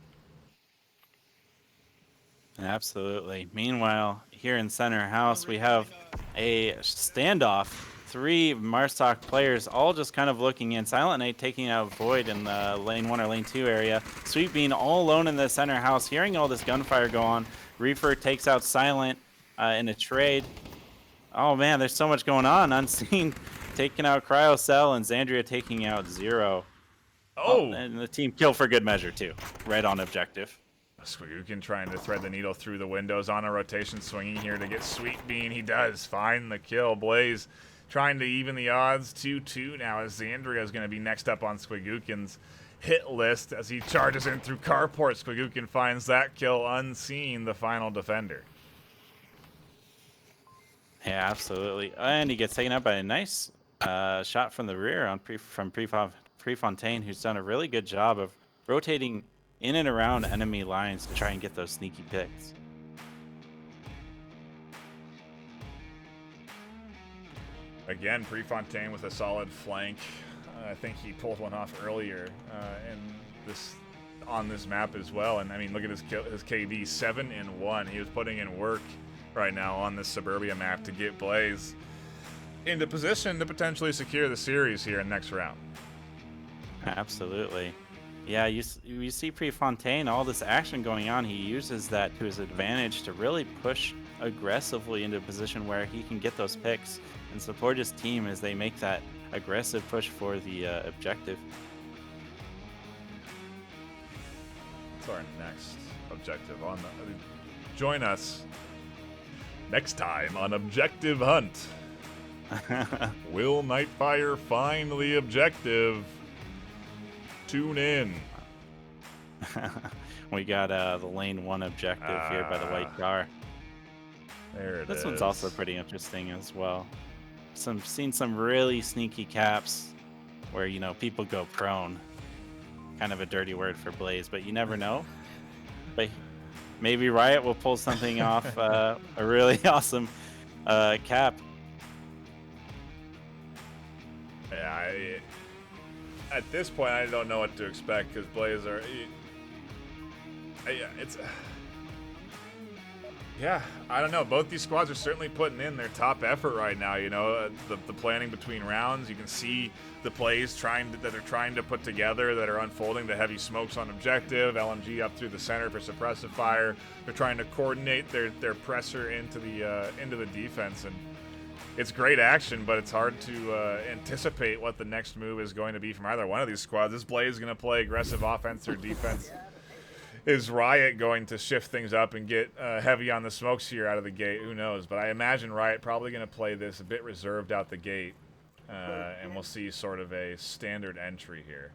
Absolutely. Meanwhile, here in center house, we have a standoff. 3 Marstock players all just kind of looking in. Silent Knight taking out Void in the lane 1 or lane 2 area. Sweet Bean all alone in the center house, hearing all this gunfire go on. Reefer takes out Silent in a trade. Oh man, there's so much going on. Unseen taking out Cryocell, and Xandria taking out Zero. Oh! And the team kill for good measure too. Right on objective. Squigukin trying to thread the needle through the windows on a rotation, swinging here to get Sweet Bean. He does find the kill. Blaze trying to even the odds. 2-2 now, as Xandria is going to be next up on Squigukin's hit list as he charges in through carport. Squigukin finds that kill. Unseen, the final defender. Yeah, absolutely. And he gets taken out by a nice shot from the rear on from Prefontaine, who's done a really good job of rotating in and around enemy lines to try and get those sneaky picks. Again, Prefontaine with a solid flank. I think he pulled one off earlier on this map as well. And I mean, look at his KD, 7-1. He was putting in work right now on this Suburbia map to get Blaze into position to potentially secure the series here in next round. Absolutely. Yeah, you see Prefontaine, all this action going on, he uses that to his advantage to really push aggressively into a position where he can get those picks and support his team as they make that aggressive push for the objective. What's our next objective on the... Join us next time on Objective Hunt. Will NightFiree find the objective? Tune in. We got the lane 1 objective here by the white car. There it is. This one's also pretty interesting as well. Seen some really sneaky caps where, you know, people go prone. Kind of a dirty word for Blaze, but you never know. But maybe Riot will pull something off, a really awesome cap. Yeah, at this point, I don't know what to expect because Blaze are... Yeah, I don't know. Both these squads are certainly putting in their top effort right now. You know, the planning between rounds. You can see the plays that they're trying to put together that are unfolding. The heavy smokes on objective, LMG up through the center for suppressive fire. They're trying to coordinate their pressure into the defense, and it's great action. But it's hard to anticipate what the next move is going to be from either one of these squads. Is Blaze going to play aggressive offense or defense? Is Riot going to shift things up and get heavy on the smokes here out of the gate? Who knows? But I imagine Riot probably going to play this a bit reserved out the gate. And we'll see sort of a standard entry here.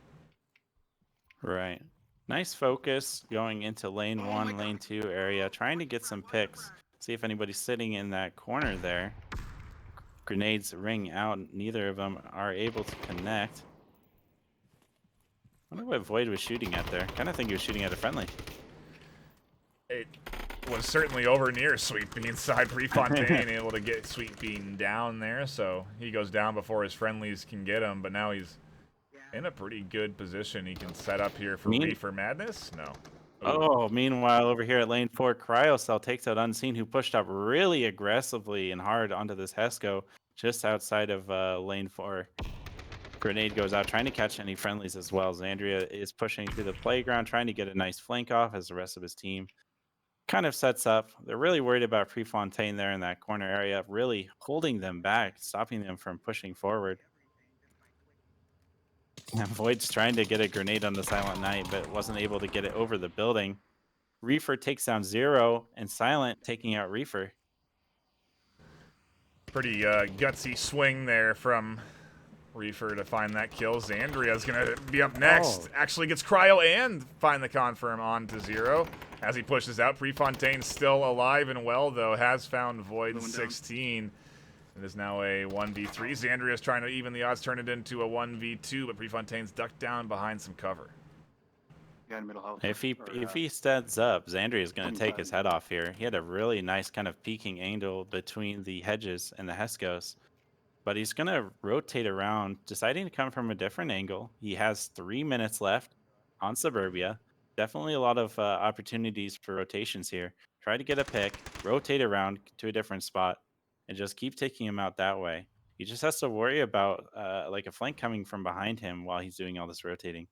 Right. Nice focus going into lane 1, lane 2 area, trying to get some picks. See if anybody's sitting in that corner there. Grenades ring out. Neither of them are able to connect. I wonder what Void was shooting at there. Kind of think he was shooting at a friendly. It was certainly over near Sweet Bean's side. Prefontaine able to get Sweet Bean down there, so he goes down before his friendlies can get him. But now he's In a pretty good position. He can set up here for Mean- Reefer Madness. No. Ooh. Oh, meanwhile, over here at lane 4, Cryocell takes out Unseen, who pushed up really aggressively and hard onto this Hesco just outside of lane 4. Grenade goes out, trying to catch any friendlies as well. Xandria is pushing through the playground, trying to get a nice flank off as the rest of his team kind of sets up. They're really worried about Prefontaine there in that corner area, really holding them back, stopping them from pushing forward. And Void's trying to get a grenade on the Silent Knight, but wasn't able to get it over the building. Reefer takes down Zero, and Silent taking out Reefer. Pretty gutsy swing there from Reefer to find that kill. Xandria's gonna be up next. Actually gets Cryo and find the confirm onto Zero. As he pushes out, Prefontaine still alive and well, though, has found Void 16. It is now a 1v3. Xandria's trying to even the odds, turn it into a 1v2, but Prefontaine's ducked down behind some cover. If he stands up, Xandria is going to take his head off here. He had a really nice kind of peeking angle between the hedges and the Hescos, but he's going to rotate around, deciding to come from a different angle. He has 3 minutes left on Suburbia. Definitely a lot of opportunities for rotations here. Try to get a pick, rotate around to a different spot, and just keep taking him out that way. He just has to worry about like a flank coming from behind him while he's doing all this rotating.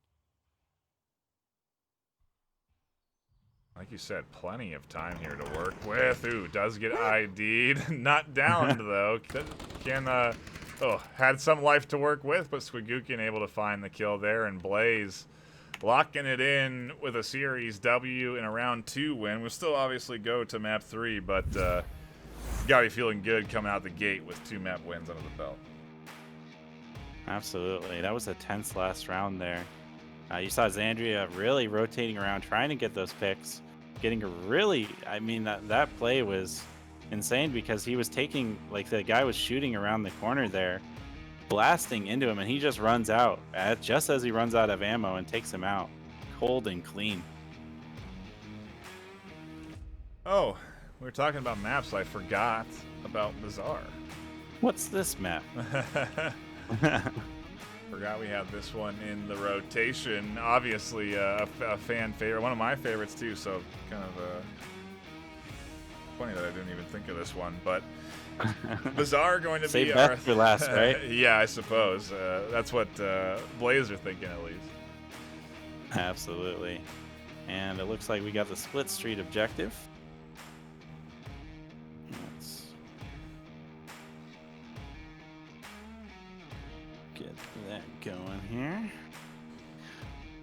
Like you said, plenty of time here to work with. Ooh, does get ID'd. Not downed, though. Had some life to work with, but Squigookian able to find the kill there, and Blaze locking it in with a Series W in a round 2 win. We'll still obviously go to map 3, but gotta be feeling good coming out the gate with 2 map wins under the belt. Absolutely. That was a tense last round there. You saw Xandria really rotating around, trying to get those picks. Getting a really, I mean, that play was insane because he was taking, like, the guy was shooting around the corner there, blasting into him, and he just runs out just as he runs out of ammo and takes him out cold and clean. Oh, we were talking about maps. I forgot about Bazaar. What's this map? Forgot we had this one in the rotation. Obviously, a fan favorite, one of my favorites too. So kind of funny that I didn't even think of this one. But Bazaar going to Save be best our for last, right? Yeah, I suppose that's what Blaze are thinking at least. Absolutely. And it looks like we got the Split Street objective. Let's get that going here.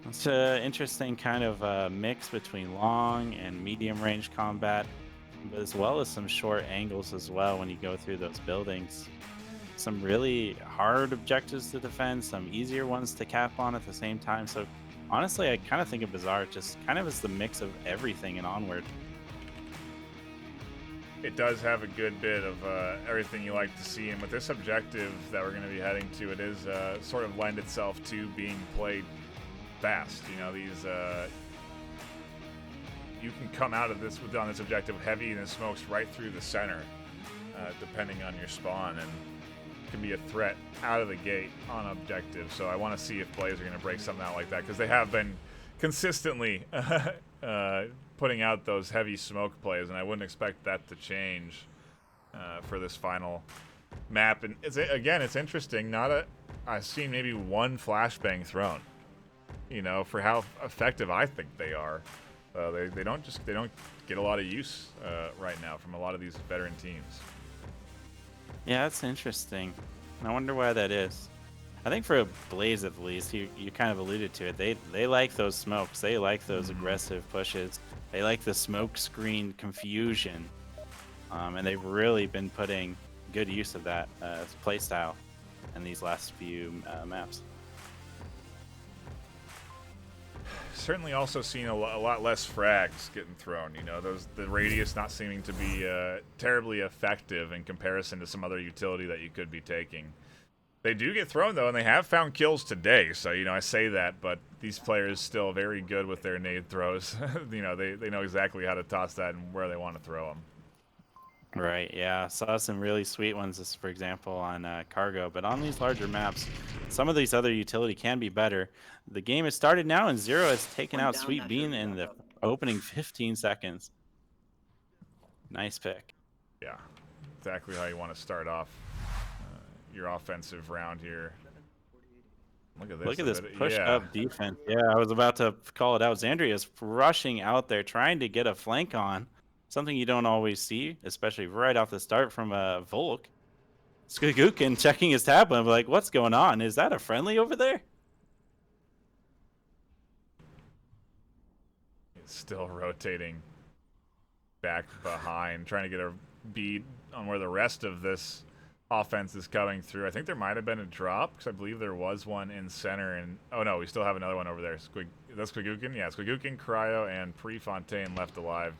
It's an interesting kind of mix between long and medium range combat, but as well as some short angles as well when you go through those buildings. Some really hard objectives to defend, some easier ones to cap on at the same time. So honestly, I kind of think of Bazaar just kind of as the mix of everything in Onward. It does have a good bit of everything you like to see, and with this objective that we're going to be heading to, it is sort of lend itself to being played fast. You know, these you can come out of this on this objective heavy, and it smokes right through the center, depending on your spawn, and can be a threat out of the gate on objective. So I want to see if Blaze are going to break something out like that, because they have been consistently putting out those heavy smoke plays, and I wouldn't expect that to change for this final map. And it's interesting. I've seen maybe one flashbang thrown. You know, for how effective I think they are. They don't get a lot of use right now from a lot of these veteran teams. Yeah, that's interesting. I wonder why that is. I think for Blaze at least, you kind of alluded to it. They like those smokes. They like those aggressive pushes. They like the smoke screen confusion. And they've really been putting good use of that play style in these last few maps. Certainly also seen a lot less frags getting thrown. You know, the radius not seeming to be terribly effective in comparison to some other utility that you could be taking. They do get thrown, though, and they have found kills today. So, you know, I say that, but these players still very good with their nade throws. You know, they know exactly how to toss that and where they want to throw them. Right, yeah. Saw some really sweet ones, this, for example, on Cargo. But on these larger maps, some of these other utility can be better. The game has started now, and Zero has taken One out down, Sweet not Bean sure in who's the up. opening 15 seconds. Nice pick. Yeah, exactly how you want to start off your offensive round here. Look at this. Look at this yeah. push-up defense. Yeah, I was about to call it out. Xandria's rushing out there, trying to get a flank on. Something you don't always see, especially right off the start from Volk. Skagukin checking his tab. I'm like, what's going on? Is that a friendly over there? It's still rotating back behind, trying to get a beat on where the rest of this offense is coming through. I think there might have been a drop, because I believe there was one in center. And oh no, we still have another one over there. That's Squigukin? Yeah, Squigukin, Cryo, and Prefontaine left alive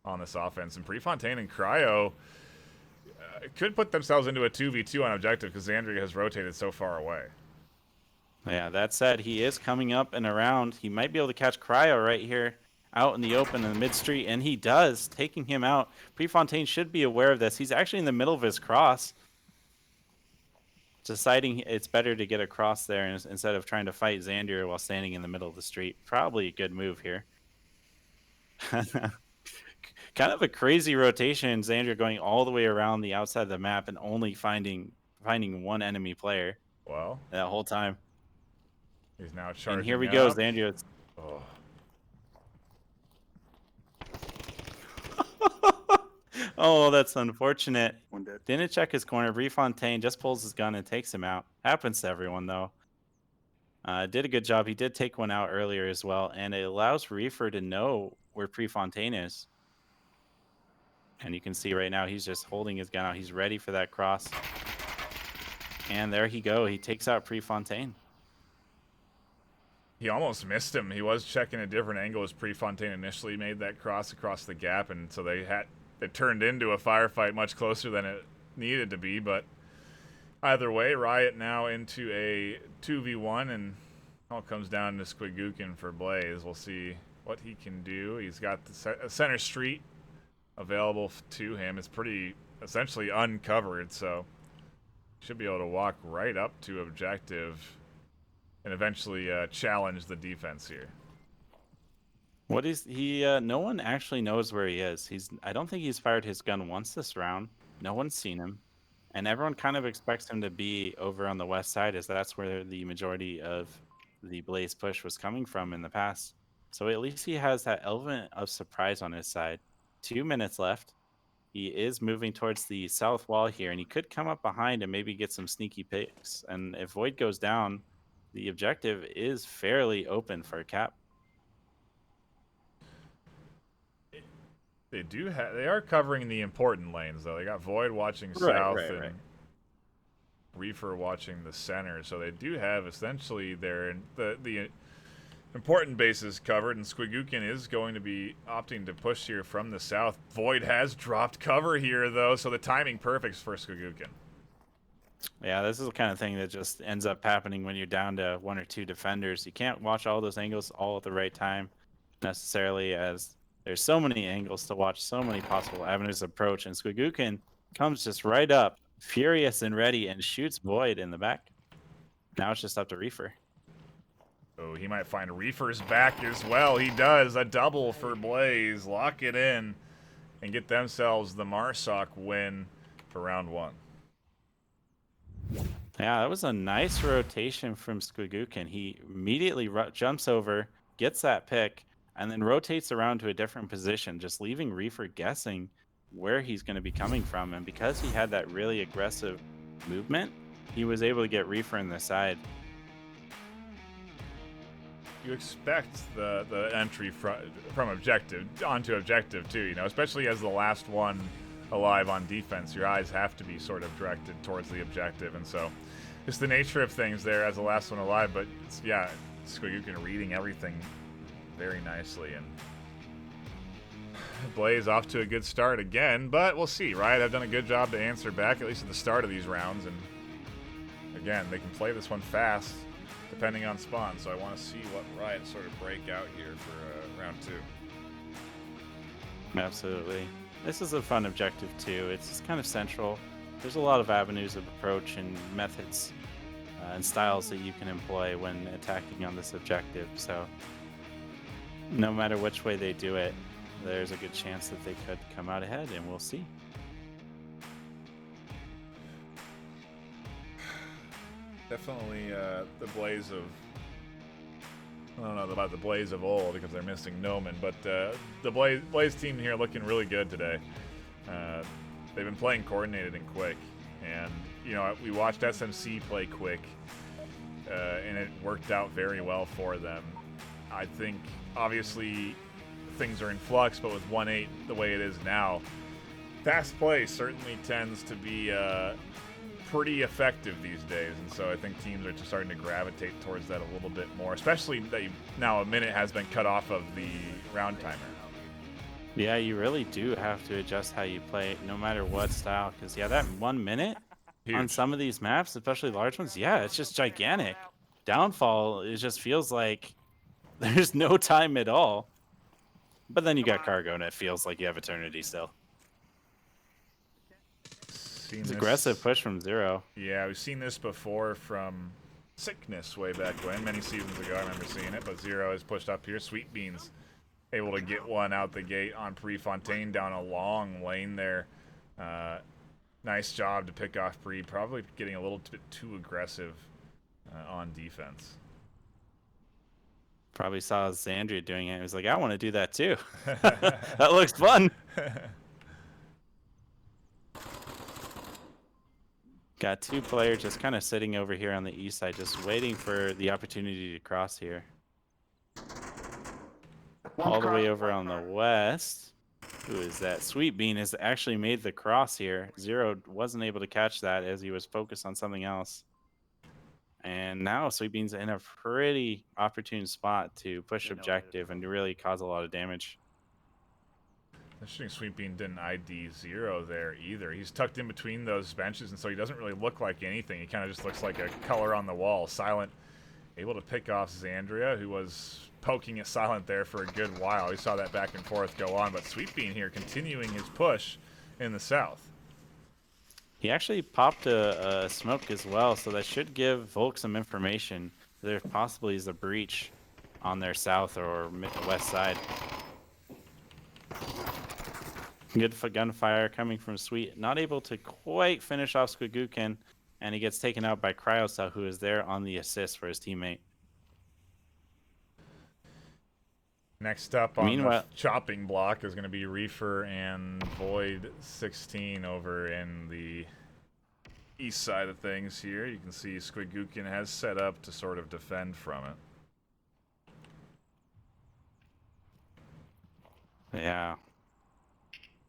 on this offense. And Prefontaine and Cryo could put themselves into a 2v2 on objective, because Xandria has rotated so far away. Yeah, that said, he is coming up and around. He might be able to catch Cryo right here out in the open in the mid street, and he does, taking him out. Prefontaine should be aware of this. He's actually in the middle of his cross, deciding it's better to get across there instead of trying to fight Xandria while standing in the middle of the street. Probably a good move here. Kind of a crazy rotation. Xandria going all the way around the outside of the map and only finding one enemy player. Well, that whole time. He's now charging. And here we go, up. Xandria. Oh. Oh, that's unfortunate. One dead. Didn't check his corner. Prefontaine just pulls his gun and takes him out. Happens to everyone, though. Did a good job. He did take one out earlier as well, and it allows Reefer to know where Prefontaine is. And you can see right now he's just holding his gun out. He's ready for that cross. And there he go. He takes out Prefontaine. He almost missed him. He was checking a different angle as Prefontaine initially made that cross across the gap, and so it turned into a firefight much closer than it needed to be. But either way, Riot now into a 2v1, and all comes down to Squigukin for Blaze. We'll see what he can do. He's got the center street available to him. It's pretty essentially uncovered, so should be able to walk right up to objective and eventually challenge the defense here. What is he? No one actually knows where he is. I don't think he's fired his gun once this round. No one's seen him, and everyone kind of expects him to be over on the west side, as that's where the majority of the Blaze push was coming from in the past. So at least he has that element of surprise on his side. 2 minutes left. He is moving towards the south wall here, and he could come up behind and maybe get some sneaky picks. And if Void goes down, the objective is fairly open for a cap. They are covering the important lanes, though. They got Void watching south and Reefer watching the center, so they do have essentially the important bases covered, and Squigukin is going to be opting to push here from the south. Void has dropped cover here, though, so the timing perfect for Squigukin. Yeah, this is the kind of thing that just ends up happening when you're down to one or two defenders. You can't watch all those angles all at the right time necessarily, as there's so many angles to watch, so many possible avenues of approach, and Squigukin comes just right up, furious and ready, and shoots Void in the back. Now it's just up to Reefer. Oh, he might find Reefer's back as well. He does. A double for Blaze. Lock it in and get themselves the Marsoc win for round one. Yeah, that was a nice rotation from Squigukin. He immediately jumps over, gets that pick, and then rotates around to a different position, just leaving Reefer guessing where he's going to be coming from. And because he had that really aggressive movement, he was able to get Reefer in the side. You expect the entry from objective onto objective too, you know, especially as the last one alive on defense. Your eyes have to be sort of directed towards the objective, and so it's the nature of things there as the last one alive. But it's, yeah, Squigukin reading everything very nicely, and Blaze off to a good start again. But we'll see. Riot have done a good job to answer back, at least at the start of these rounds, and again, they can play this one fast depending on spawn, so I want to see what Riot sort of break out here for round two. Absolutely. This is a fun objective too. It's just kind of central. There's a lot of avenues of approach and methods and styles that you can employ when attacking on this objective. So no matter which way they do it, there's a good chance that they could come out ahead, and we'll see. Definitely the Blaze of... I don't know about the Blaze of old because they're missing Noman, but the Blaze team here looking really good today. They've been playing coordinated and quick, and you know, we watched SMC play quick, and it worked out very well for them. I think obviously things are in flux, but with 1-8 the way it is now, fast play certainly tends to be pretty effective these days, and so I think teams are just starting to gravitate towards that a little bit more, especially that now a minute has been cut off of the round timer. Yeah, you really do have to adjust how you play no matter what style, because yeah, that 1 minute Huge. on some of these maps, especially large ones, yeah, it's just gigantic. Downfall, it just feels like there's no time at all. But then you got cargo, and it feels like you have eternity still. It's aggressive push from Zero. Yeah, we've seen this before from Sickness way back when, many seasons ago. I remember seeing it, but Zero is pushed up here. Sweet Beans able to get one out the gate on Prefontaine down a long lane there. Nice job to pick off Pre. Probably getting a little bit too aggressive on defense. Probably saw Xandria doing it. He was like, I want to do that too. That looks fun. Got two players just kind of sitting over here on the east side, just waiting for the opportunity to cross here. All the way over on the west. Who is that? Sweet Bean has actually made the cross here. Zero wasn't able to catch that as he was focused on something else. And now Sweet Bean's in a pretty opportune spot to push objective and to really cause a lot of damage. Interesting, Sweet Bean didn't ID Zero there either. He's tucked in between those benches, and so he doesn't really look like anything. He kind of just looks like a color on the wall. Silent, able to pick off Xandria, who was poking at Silent there for a good while. We saw that back and forth go on, but Sweet Bean here continuing his push in the south. He actually popped a smoke as well, so that should give Volk some information. There possibly is a breach on their south or west side. Good gunfire coming from Sweet. Not able to quite finish off Squigookin, and he gets taken out by Cryocell, who is there on the assist for his teammate. Next up on the chopping block is going to be Reefer and Void 16 over in the east side of things here. You can see Squigookin has set up to sort of defend from it. Yeah.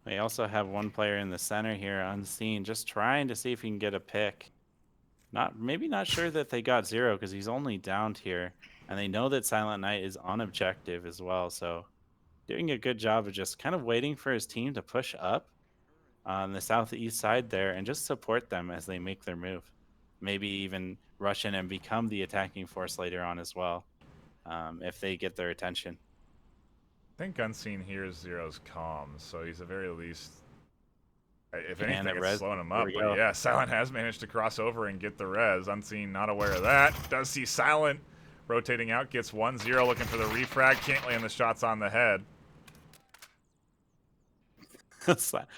They also have one player in the center here unseen, just trying to see if he can get a pick. Maybe not sure that they got Zero because he's only downed here. And they know that Silent Knight is on objective as well, so doing a good job of just kind of waiting for his team to push up on the southeast side there and just support them as they make their move. Maybe even rush in and become the attacking force later on as well, if they get their attention. I think Unseen hears Zero's comms, so he's at very least, if anything, it's slowing him up. But yeah, Silent has managed to cross over and get the res. Unseen not aware of that. Does see Silent rotating out, gets 1-0, looking for the refrag. Can't land the shots on the head.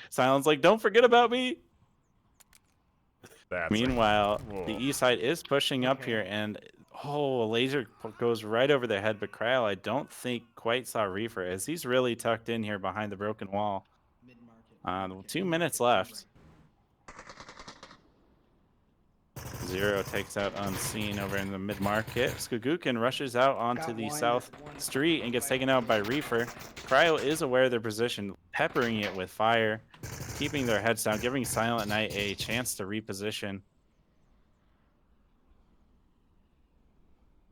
Silent's like, don't forget about me. Meanwhile, whoa. The east side is pushing up here, and a laser goes right over their head. But Cryo, I don't think quite saw Reefer, as he's really tucked in here behind the broken wall. 2 minutes left. Zero takes out Unseen over in the mid-market. Squigookin rushes out onto the south street and gets taken out by Reefer. Cryo is aware of their position, peppering it with fire, keeping their heads down, giving Silent Knight a chance to reposition.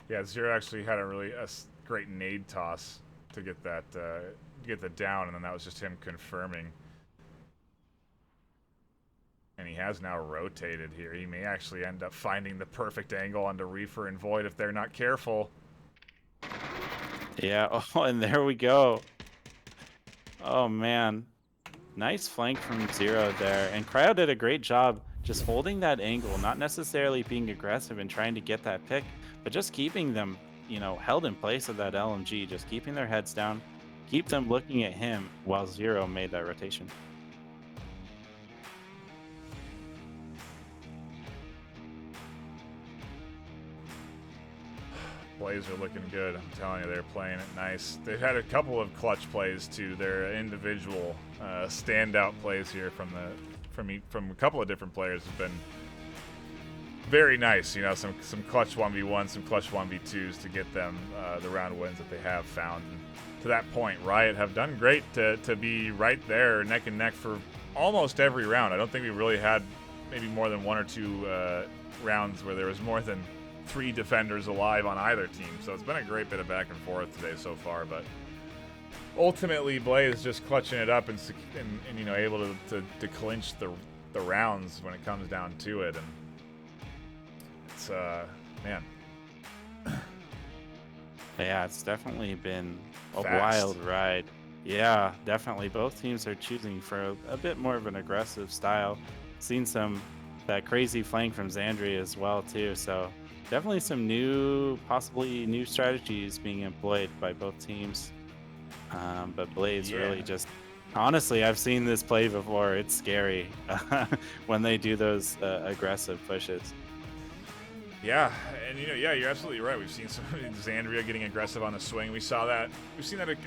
Yeah, Zero actually had a great nade toss to get that get the down, and then that was just him confirming. And he has now rotated here. He may actually end up finding the perfect angle onto Reefer and Void if they're not careful. Yeah, and there we go. Oh, man. Nice flank from Zero there, and Cryo did a great job just holding that angle, not necessarily being aggressive and trying to get that pick, but just keeping them, held in place of that LMG, just keeping their heads down, keep them looking at him while Zero made that rotation. Plays are looking good. I'm telling you, they're playing it nice. They've had a couple of clutch plays too. Their individual standout plays here from a couple of different players have been very nice. Some clutch 1v1, some clutch 1v2s to get them the round wins that they have found. And to that point, Riot have done great to be right there, neck and neck for almost every round. I don't think we really had maybe more than one or two rounds where there was more than 3 defenders alive on either team, so it's been a great bit of back and forth today so far. But ultimately, Blaze just clutching it up and able to clinch the rounds when it comes down to it. And it's man, yeah, it's definitely been a Fast. wild ride. Yeah, definitely. Both teams are choosing for a bit more of an aggressive style. Seen that crazy flank from Xandria as well too. So definitely some possibly new strategies being employed by both teams. But Blaze really just, honestly, I've seen this play before. It's scary when they do those aggressive pushes. Yeah, and you're absolutely right. We've seen some Xandria getting aggressive on the swing. We've seen that.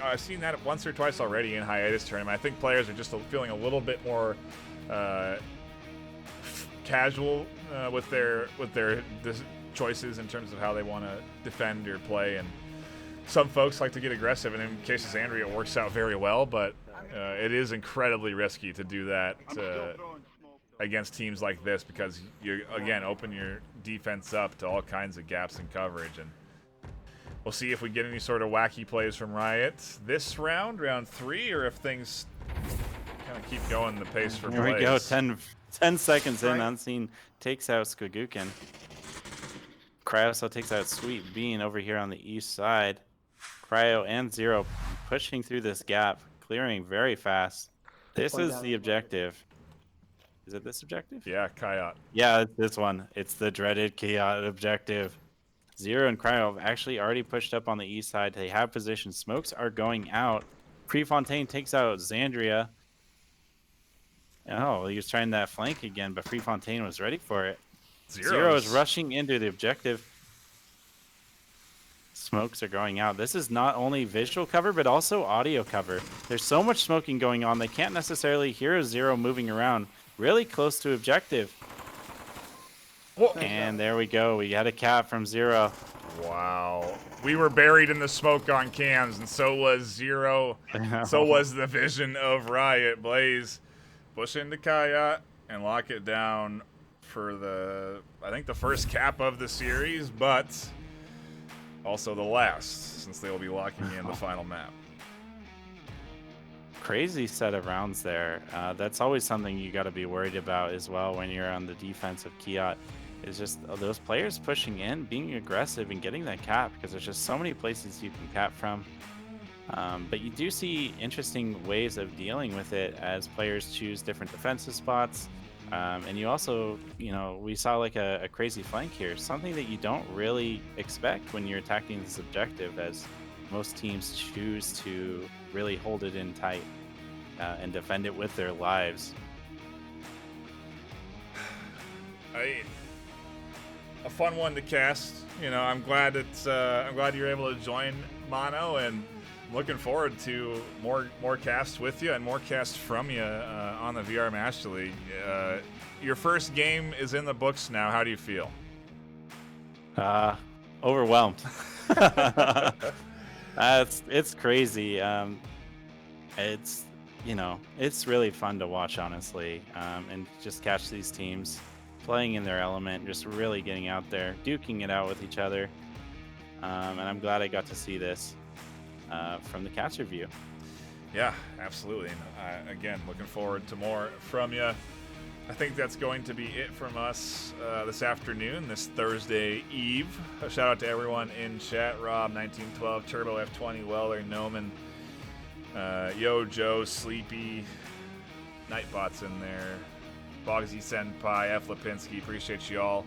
I've seen that once or twice already in Hiatus tournament. I think players are just feeling a little bit more casual with their choices in terms of how they want to defend or play, and some folks like to get aggressive, and in case of Xandria it works out very well, but it is incredibly risky to do that against teams like this, because you again open your defense up to all kinds of gaps in coverage. And we'll see if we get any sort of wacky plays from Riot this round 3, or if things kind of keep going the pace for Here Blaze. we go, 10 seconds in, Unseen takes out Skogukin. Cryo also takes out Sweet Bean over here on the east side. Cryo and Zero pushing through this gap, clearing very fast. This is the objective. Is it this objective? Yeah, Kayat. Yeah, it's this one. It's the dreaded Kayat objective. Zero and Cryo have actually already pushed up on the east side. They have position. Smokes are going out. Prefontaine takes out Xandria. Oh, he was trying that flank again, but Prefontaine was ready for it. Zero is rushing into the objective. Smokes are going out. This is not only visual cover, but also audio cover. There's so much smoking going on, they can't necessarily hear Zero moving around really close to objective. Whoa. And there we go. We got a cap from Zero. Wow. We were buried in the smoke on cams, and so was Zero. So was the vision of Riot. Blaze push into Kayat and lock it down for I think the first cap of the series, but also the last, since they will be locking in the final map. Crazy set of rounds there. That's always something you got to be worried about as well when you're on the defense of Kayat. Is just those players pushing in, being aggressive, and getting that cap, because there's just so many places you can cap from. But you do see interesting ways of dealing with it as players choose different defensive spots. And you also, we saw like a crazy flank here, something that you don't really expect when you're attacking this objective, as most teams choose to really hold it in tight and defend it with their lives. A fun one to cast. I'm glad you're able to join Mono, and looking forward to more casts with you and more casts from you on the VR Master League. Your first game is in the books now. How do you feel? Overwhelmed. It's crazy. It's really fun to watch, honestly, and just catch these teams playing in their element, just really getting out there, duking it out with each other. And I'm glad I got to see this from the catcher view. Yeah, absolutely. And, again, looking forward to more from you. I think that's going to be it from us this afternoon, this Thursday Eve. A shout out to everyone in chat: Rob, 1912, Turbo F20, Weller, Noman, Yo, Joe, Sleepy, Nightbot's in there. Bogsy Senpai, F. Lipinski, appreciate you all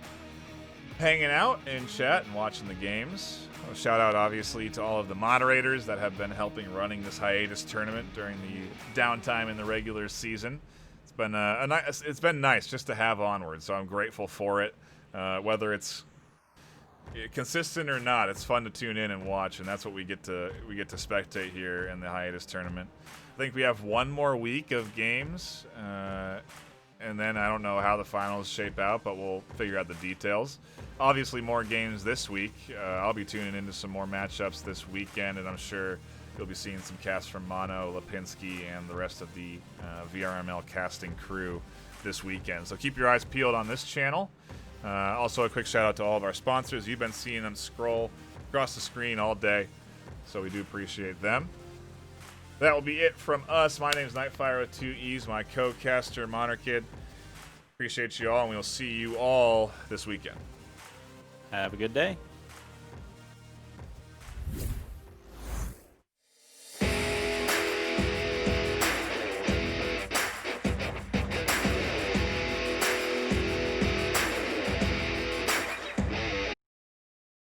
hanging out in chat and watching the games. A shout out, obviously, to all of the moderators that have been helping running this hiatus tournament during the downtime in the regular season. It's been it's been nice just to have Onward, so I'm grateful for it. Whether it's consistent or not, it's fun to tune in and watch, and that's what we get to spectate here in the hiatus tournament. I think we have one more week of games, and then I don't know how the finals shape out, but we'll figure out the details. Obviously, more games this week. I'll be tuning into some more matchups this weekend, and I'm sure you'll be seeing some casts from Mono, Lipinski, and the rest of the VRML casting crew this weekend. So keep your eyes peeled on this channel. Also, a quick shout out to all of our sponsors. You've been seeing them scroll across the screen all day, so we do appreciate them. That will be it from us. My name is NightFiree with 2 E's, my co-caster, Monorchid. Appreciate you all, and we'll see you all this weekend. Have a good day.